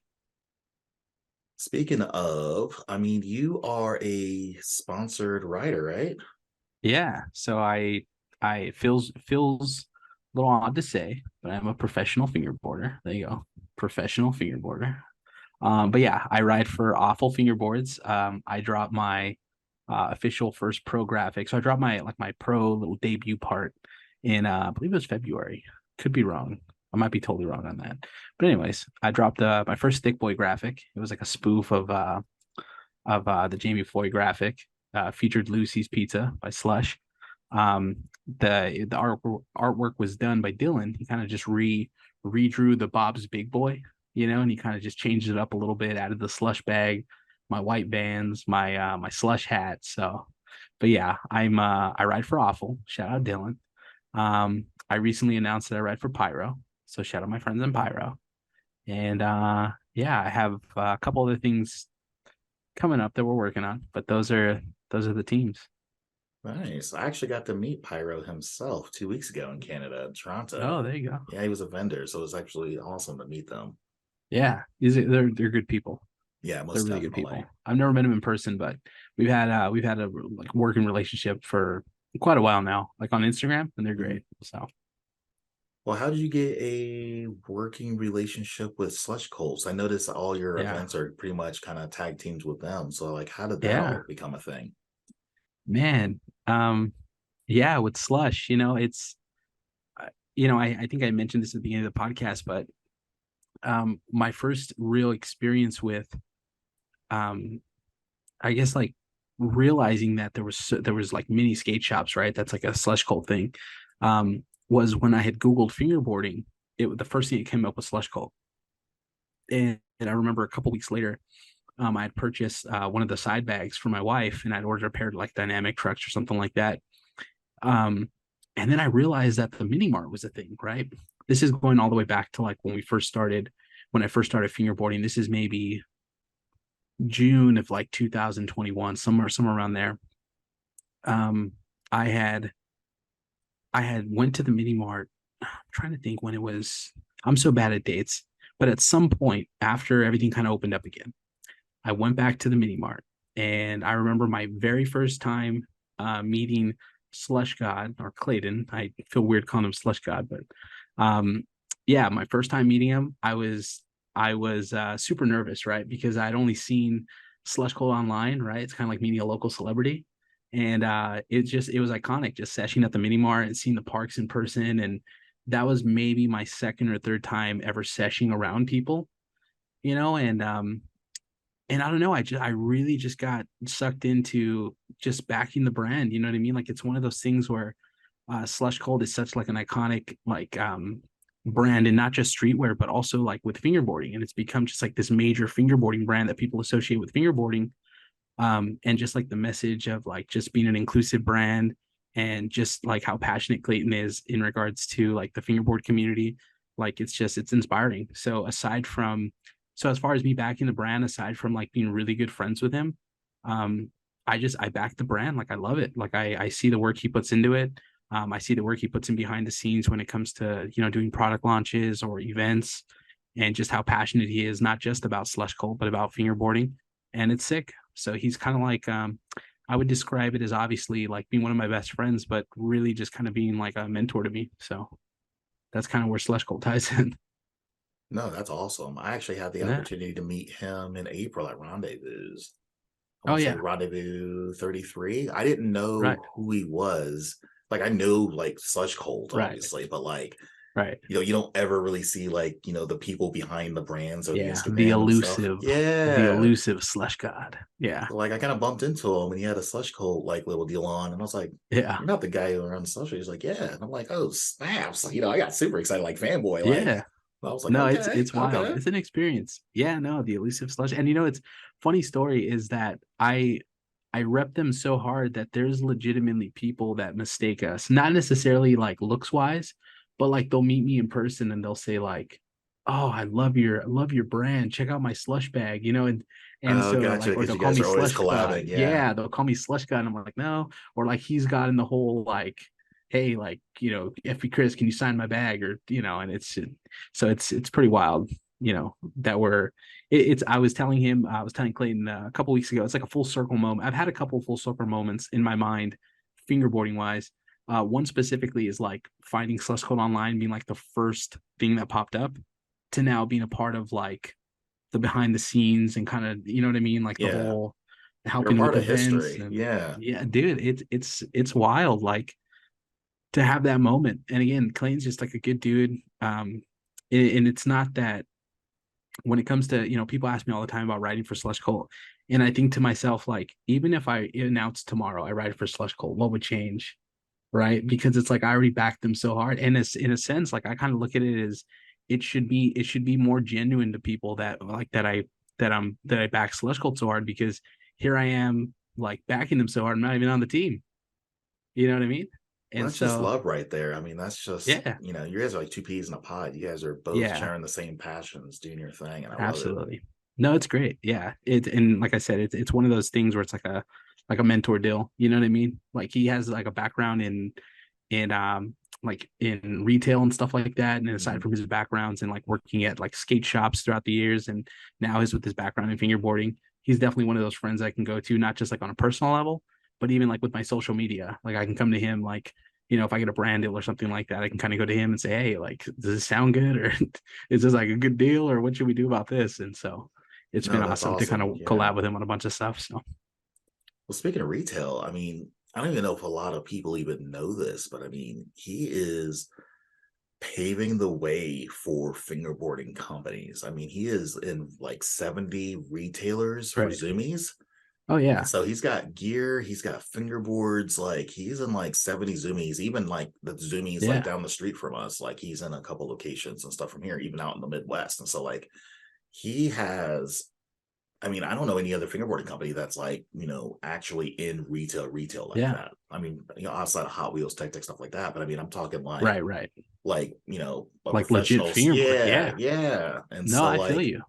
Speaking of, I mean, you are a sponsored writer, right? Yeah. So I it feels a little odd to say, but I'm a professional fingerboarder. There you go. Professional fingerboarder. But yeah, I ride for Awful Fingerboards. I dropped my official first pro graphic. So I dropped my like my pro little debut part in I believe it was February. Could be wrong. I might be totally wrong on that. But anyways, I dropped my first Thick Boy graphic. It was like a spoof of the Jamie Foy graphic. Featured Lucy's Pizza by Slush. Um, the artwork was done by Dylan. He kind of just redrew the Bob's Big Boy, you know, and he kind of just changed it up a little bit, added the slush bag, my white bands, my slush hat. So, but yeah, I ride for Awful. Shout out Dylan. I recently announced that I ride for Pyro. So shout out my friends in Pyro. And yeah, I have a couple other things coming up that we're working on, but those are the teams. Nice. I actually got to meet Pyro himself 2 weeks ago in Canada, in Toronto. Oh, there you go. Yeah, he was a vendor, so it was actually awesome to meet them. Yeah, they're good people. Yeah, They're most really good definitely. people. I've never met him in person, but we've had a like working relationship for quite a while now, like on Instagram, and they're Mhm. great. So Well, how did you get a working relationship with Slush Colts? I noticed all your yeah, events are pretty much kind of tag teams with them. So, like, how did that yeah, all become a thing? man. Yeah, with Slush, it's I think I mentioned this at the beginning of the podcast, but my first real experience with um I guess like realizing that there was like mini skate shops, right? That's like a Slush Cult thing. Was when I had Googled fingerboarding. The first thing that came up was Slush Cult, and I remember a couple weeks later, I had purchased one of the side bags for my wife, and I'd ordered a pair of like dynamic trucks or something like that. Um, and then I realized that the mini mart was a thing, right? This is going all the way back to like when I first started fingerboarding. This is maybe June of like 2021, somewhere around there. Um, I had I had went to the mini mart. I'm trying to think when it was. I'm so bad at dates, but at some point after everything kind of opened up again, I went back to the mini mart, and I remember my very first time meeting Slush God or Clayton. I feel weird calling him Slush God, but um, yeah, my first time meeting him, I was super nervous, right? Because I'd only seen Slush Code online, right? It's kind of like meeting a local celebrity. And it was iconic just seshing at the mini mart and seeing the parks in person. And that was maybe my second or third time ever seshing around people, and I don't know, I really just got sucked into just backing the brand. You know what I mean? Like it's one of those things where Slush Cold is such like an iconic like brand, and not just streetwear, but also like with fingerboarding, and it's become just like this major fingerboarding brand that people associate with fingerboarding. And just like the message of like just being an inclusive brand, and just like how passionate Clayton is in regards to like the fingerboard community, like it's inspiring. So as far as me backing the brand, aside from like being really good friends with him, um I back the brand. Like I love it. Like I see the work he puts into it. I see the work he puts in behind the scenes when it comes to doing product launches or events, and just how passionate he is, not just about Slush Cult, but about fingerboarding. And it's sick. So he's kind of like I would describe it as obviously like being one of my best friends, but really just kind of being like a mentor to me. So that's kind of where Slush Cult ties in. No, that's awesome. I actually had the Yeah. opportunity to meet him in April at Rendezvous. I Oh want to say yeah. Rendezvous 33. I didn't know Right. who he was. Like I know like Slush Cold, Right. obviously, but like, Right. you don't ever really see like, the people behind the brands or the Yeah. Instagram and stuff. The Yeah. elusive Slush God. Yeah. So, like I kind of bumped into him and he had a Slush Cold like little deal on, and I was like, Yeah. "You're not the guy who runs social." He's like, "Yeah," and I'm like, "Oh snaps!" I got super excited, like fanboy, like Yeah. I was like, No, "Okay, it's wild. okay." It's an experience. Yeah, no, the elusive slush. And it's funny story is that I rep them so hard that there's legitimately people that mistake us, not necessarily like looks wise, but like they'll meet me in person and they'll say like, "Oh, I love your brand. Check out my slush bag," and Oh, so gotcha, like, or because they'll you call guys me are always slush god. collabing. Yeah. Yeah, they'll call me slush god. And I'm like, no, or like he's gotten the whole like, hey, like FB Chris, can you sign my bag? Or and it's pretty wild, that it's I was telling him, I was telling Clayton a couple weeks ago, it's like a full circle moment. I've had a couple full circle moments in my mind, fingerboarding wise. One specifically is like finding Slush Code online being like the first thing that popped up, to now being a part of like the behind the scenes and kind of, you know what I mean, like the Yeah. whole You're a helping part with of events. history. And Yeah. yeah, dude, it's wild, like to have that moment. And again, Clayton's just like a good dude. And it's not that when it comes to, people ask me all the time about writing for Slush Cult. And I think to myself, like, even if I announce tomorrow I write for Slush Cult, what would change? Right. Because it's like I already backed them so hard. And it's in a sense, like I kind of look at it as it should be more genuine to people that like that I back Slush Cult so hard, because here I am like backing them so hard. I'm not even on the team. You know what I mean? Well, And that's just so love right there. I mean, that's just, yeah, you guys are like two peas in a pod. You guys are both yeah. sharing the same passions, doing your thing, and I love it. Absolutely. No, it's great. Yeah. And like I said, it's one of those things where it's like a mentor deal. You know what I mean? Like he has like a background in like in retail and stuff like that. And aside Mhm. from his backgrounds and like working at like skate shops throughout the years, and now with his background in fingerboarding, he's definitely one of those friends I can go to, not just like on a personal level, but even like with my social media. Like I can come to him, like, if I get a brand deal or something like that, I can kind of go to him and say, hey, like, does this sound good? Or is this like a good deal? Or what should we do about this? And so it's been No, that's awesome to kind awesome. of Yeah. collab with him on a bunch of stuff. So Well, speaking of retail, I mean, I don't even know if a lot of people even know this, but I mean, he is paving the way for fingerboarding companies. I mean, he is in like 70 retailers for right. Zoomies. Oh And yeah. so he's got gear, he's got fingerboards, like he's in like 70 Zoomies, even like the Zoomies like Yeah. down the street from us. Like he's in a couple locations and stuff from here, even out in the Midwest. And so like he has, I mean, I don't know any other fingerboarding company that's like, actually in retail like Yeah. that. I mean, outside of Hot Wheels, Tech stuff like that. But I mean, I'm talking Right. Right. Like legit professionals. fingerboard. Yeah, Yeah. yeah. And No, so I feel like you.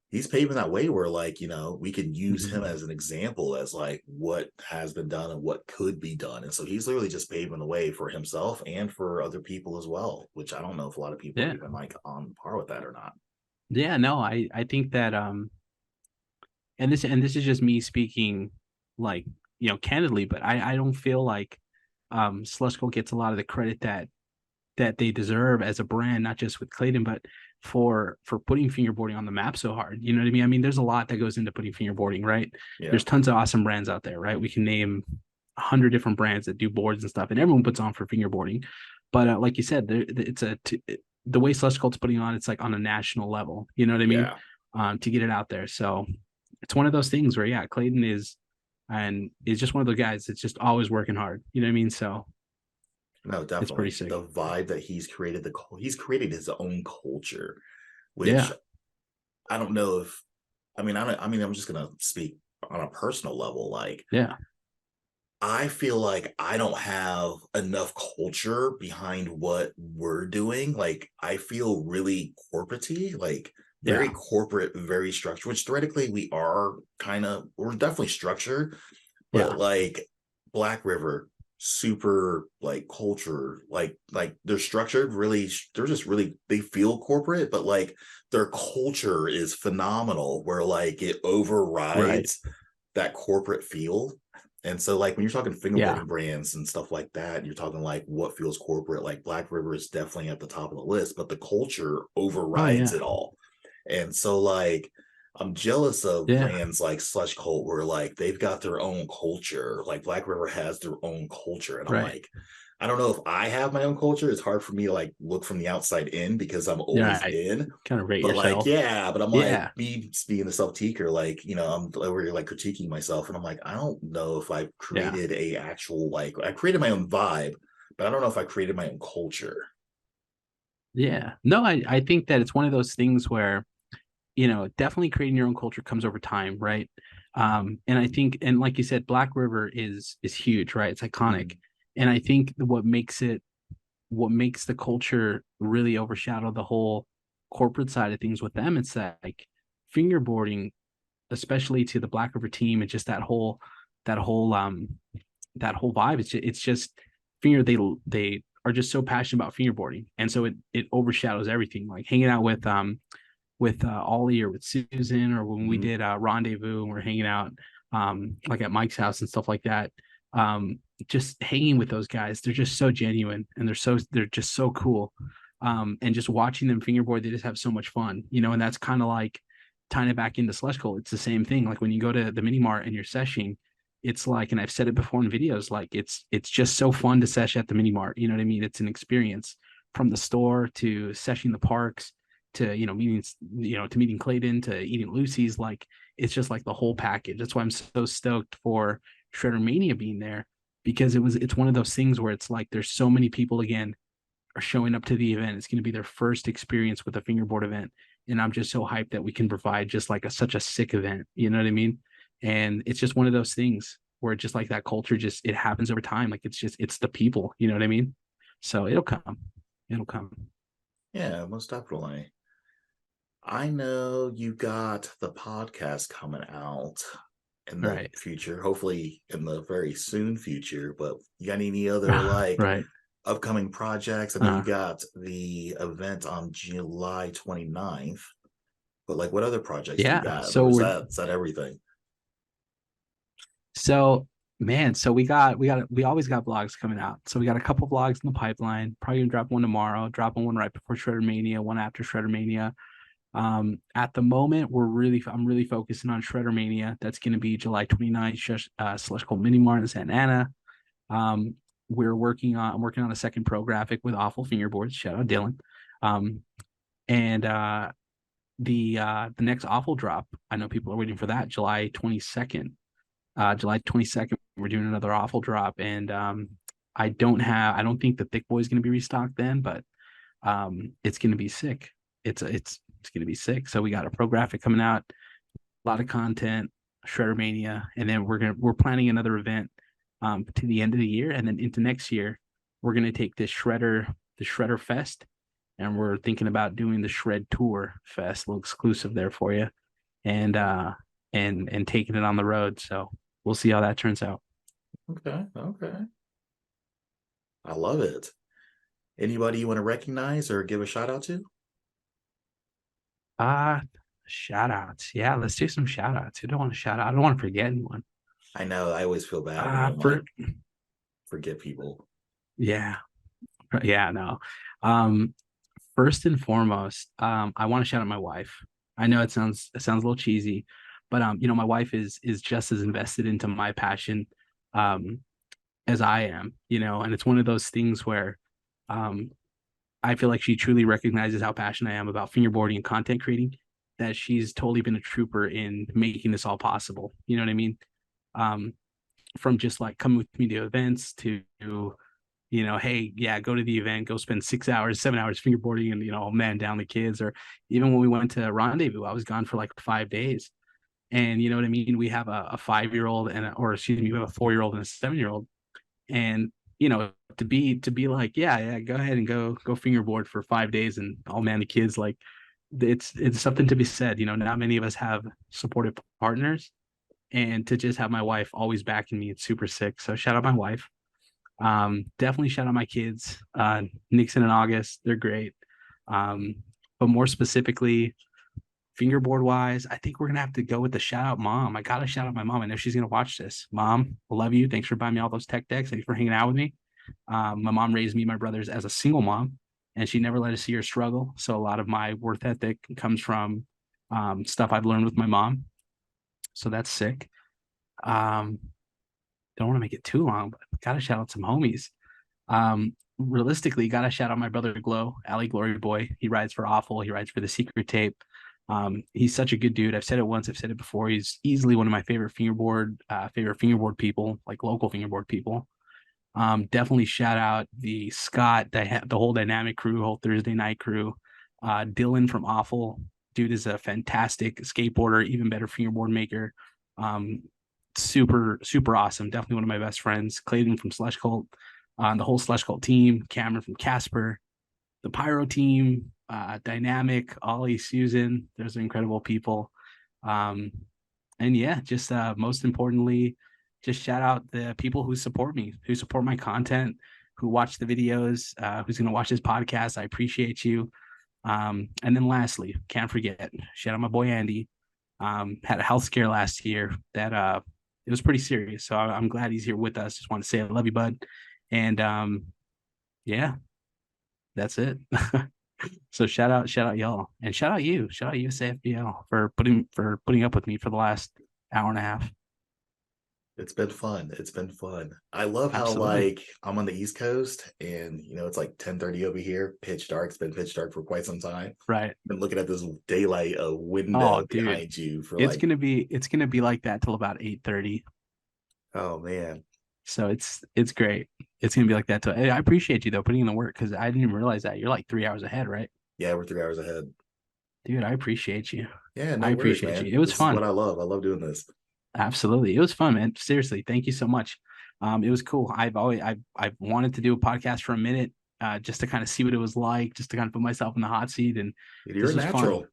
he's paving that way where like, we can use Mhm. him as an example as like what has been done and what could be done. And so he's literally just paving the way for himself and for other people as well, which I don't know if a lot of people are Yeah. even like on par with that or not. Yeah. No, I think that and this is just me speaking, like, candidly, but I don't feel like Slush Cult gets a lot of the credit that they deserve as a brand, not just with Clayton, but for putting fingerboarding on the map so hard. You know what I mean? I mean, there's a lot that goes into putting fingerboarding, right? Yeah. There's tons of awesome brands out there, right? We can name 100 different brands that do boards and stuff, and everyone puts on for fingerboarding. But like you said, the way Slush Cult's putting on, it's like on a national level. You know what I mean? Yeah. To get it out there. So it's one of those things where, yeah, Clayton is just one of those guys that's just always working hard. You know what I mean? So No, it's pretty definitely. sick. The vibe that he's created his own culture, which Yeah. I don't know if I mean I'm just gonna speak on a personal level. Like Yeah. I feel like I don't have enough culture behind what we're doing. Like I feel really corporatey, like very Yeah. corporate, very structured, which theoretically we're definitely structured, but Yeah. like Black River, super like culture, like they're structured really, they're just really, they feel corporate, but like their culture is phenomenal where like it Right. overrides that corporate feel. And so like when you're talking Yeah. fingerboarding brands and stuff like that, you're talking like what feels corporate, like Black River is definitely at the top of the list, but the culture Oh overrides yeah. it all. And so like I'm jealous of Yeah. brands like Slush Cult where like they've got their own culture. Like Black River has their own culture. And I'm Right. like, I don't know if I have my own culture. It's hard for me to like look from the outside in because I'm Yeah. always I in. kind of rate But like, yourself. yeah, but I'm like, Yeah. me being the self-teacher, like, I'm over like critiquing myself. And I'm like, I don't know if I've Yeah. created a actual, like, I created my own vibe, but I don't know if I created my own culture. Yeah. No, I think that it's one of those things where, definitely creating your own culture comes over time, right? And I think, and like you said, Black River is huge, right? It's iconic. Mhm. And I think what makes the culture really overshadow the whole corporate side of things with them, it's that like fingerboarding, especially to the Black River team, and just that whole that whole vibe. It's just they are just so passionate about fingerboarding, and so it overshadows everything. Like hanging out with Ollie or with Susan, or when we Mhm. did Rendezvous and we're hanging out like at Mike's house and stuff like that. Um, just hanging with those guys, they're just so genuine and they're just so cool. And just watching them fingerboard, they just have so much fun, and that's kind of like tying it back into Slush Cult. It's the same thing. Like when you go to the mini mart and you're seshing, it's like, and I've said it before in videos, like it's just so fun to sesh at the mini mart. You know what I mean? It's an experience from the store to seshing the parks to meeting to meeting Clayton to eating Lucy's. Like it's just like the whole package. That's why I'm so stoked for Shredder Mania being there, because it's one of those things where it's like there's so many people again are showing up to the event. It's going to be their first experience with a fingerboard event, and I'm just so hyped that we can provide just like such a sick event. You know what I mean? And it's just one of those things where just like that culture, just it happens over time. Like it's the people. You know what I mean? So it'll come. It'll come. Yeah, most definitely. I know you got the podcast coming out in the Right. future, hopefully in the very soon future, but you got any other Right. upcoming projects? I know you Uh, got the event on July 29th, but like what other projects do you yeah. got? So Or is we're that everything? so man. So we always got vlogs coming out. So we got a couple vlogs in the pipeline. Probably gonna drop one tomorrow. Dropping one right before Shredder Mania. One after Shredder Mania. At the moment, I'm really focusing on Shredder Mania. That's going to be July 29th, Slush Cult Mini Mart in Santa Ana. Um, I'm working on a second pro graphic with Awful Fingerboards. Shout out Dylan. Um, and the next Awful drop, I know people are waiting for that, July 22nd. July 22nd, we're doing another Awful drop, and I don't think the Thick Boy is going to be restocked then, but it's going to be sick. It's going to be sick. So we got a pro graphic coming out, a lot of content, Shredder Mania, and then we're planning another event to the end of the year, and then into next year, we're gonna take the Shredder Fest, and we're thinking about doing the Shred Tour Fest, a little exclusive there for you, and and taking it on the road. So we'll see how that turns out. Okay, okay. I love it. Anybody you want to recognize or give a shout out to? Uh Shout outs. Yeah, let's do some shout outs. Who don't want to shout out? I don't want to forget anyone. I know I always feel bad when I'm For like forget people. Yeah, yeah, no. Um, First and foremost, I want to shout out my wife. I know it sounds a little cheesy, but my wife is just as invested into my passion um as I am, and it's one of those things where um I feel like she truly recognizes how passionate I am about fingerboarding and content creating, that she's totally been a trooper in making this all possible. You know what I mean? Um, from just like coming with me to events to hey, yeah, go to the event, go spend 6 hours, 7 hours fingerboarding and, man down the kids. Or even when we went to Rendezvous, I was gone for like 5 days. And you know what I mean? We have a 5-year-old or excuse me, we have a 4-year-old and a 7-year-old. And, to be like, yeah, go ahead and go fingerboard for 5 days and all man the kids, like it's something to be said. Not many of us have supportive partners. And to just have my wife always backing me, it's super sick. So shout out my wife. Definitely shout out my kids, Nixon and August. They're great. Um, but more specifically, fingerboard wise, I think we're gonna have to go with the shout out mom. I gotta shout out my mom. I know she's gonna watch this. Mom, I love you. Thanks for buying me all those tech decks. Thanks for hanging out with me. My mom raised me and my brothers as a single mom, and she never let us see her struggle. So a lot of my worth ethic comes from stuff I've learned with my mom. So that's sick. Um, don't want to make it too long, but gotta shout out some homies. Realistically, gotta shout out my brother Glow, Alley Glory Boy. He rides for Awful. He rides for the Secret Tape. He's such a good dude. I've said it once. I've said it before. He's easily one of my favorite fingerboard people, like local fingerboard people. Definitely shout out the Scott, the whole dynamic crew, whole Thursday night crew. Dylan from Awful, dude is a fantastic skateboarder, even better fingerboard maker. Um, Super super awesome. Definitely one of my best friends. Clayton from Slush Cult, the whole Slush Cult team. Cameron from Casper, the Pyro team, Dynamic, Ollie, Susan. Those are incredible people. Um, and yeah, just most importantly, just shout out the people who support me, who support my content, who watch the videos, who's going to watch this podcast. I appreciate you. And then lastly, can't forget, shout out my boy Andy. Had a health scare last year that it was pretty serious. So I'm glad he's here with us. Just want to say I love you, bud. And yeah, that's it. So shout out y'all, and shout out USAFBL for putting up with me for the last hour and a half. It's been fun. It's been fun. I love how Absolutely. like I'm on the East Coast and it's like 10:30 over here, pitch dark. It's been pitch dark for quite some time. Right. Been looking at this daylight Oh, window dude, behind you for like, it's gonna be like that till about 8:30. oh man. So it's great. It's gonna be like that till. I appreciate you though putting in the work, because I didn't even realize that you're like 3 hours ahead, right? Yeah, we're 3 hours ahead. Dude, I appreciate you. Yeah, I no worries, appreciate you. man. It was This is what fun. I love. I love doing this. Absolutely. It was fun, man. Seriously, thank you so much. It was cool. I've wanted to do a podcast for a minute, just to kind of see what it was like, just to kind of put myself in the hot seat. And Dude, you're a this was fun. natural.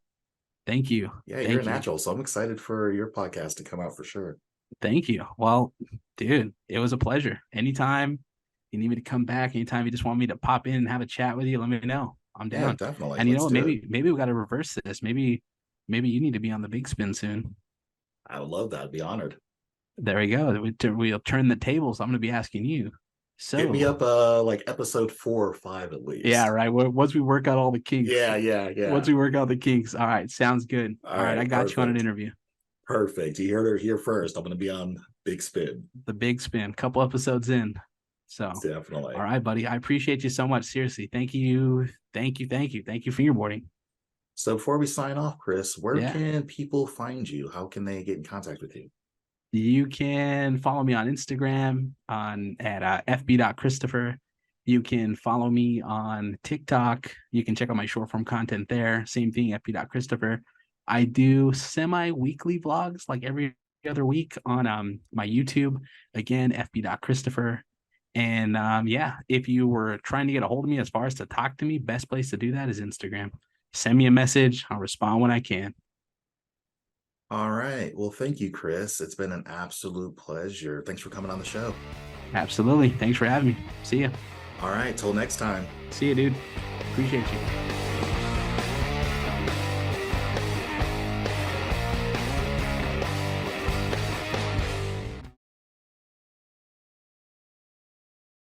Thank you. Yeah, you're a Thank you. natural. So I'm excited for your podcast to come out for sure. Thank you. Well, dude, it was a pleasure. Anytime, You need me to come back anytime you just want me to pop in and have a chat with you, let me know. I'm Yeah, down. definitely. And you know Let's what? do it. Maybe we got to reverse this. Maybe you need to be on the big spin soon. I would love that. I'd be honored. There we go. We'll turn the tables. I'm going to be asking you. Hit me So, up like episode 4 or 5 at yeah, least. right. Once we work out all the kinks, Yeah, yeah, once yeah. we work out the kinks. All right. Sounds good. All All right. I right, got you on an perfect. interview. Perfect. You heard it here first. I'm gonna be on Big Spin. The big spin, couple episodes in. So, all Definitely. right, buddy. I appreciate you so much. Seriously. Thank you. Thank you. Thank you. Thank you, fingerboarding. So before we sign off, Chris, where Yeah. can people find you? How can they get in contact with you? You can follow me on Instagram on at FB.Christopher. You can follow me on TikTok. You can check out my short form content there. Same thing, FB.Christopher. I do semi-weekly vlogs like every other week on my YouTube. Again, FB.Christopher. And yeah, if you were trying to get a hold of me as far as to talk to me, best place to do that is Instagram. Send me a message. I'll respond when I can. All right. Well, thank you, Chris. It's been an absolute pleasure. Thanks for coming on the show. Absolutely. Thanks for having me. See ya. All right. Till next time. See you, dude. Appreciate you.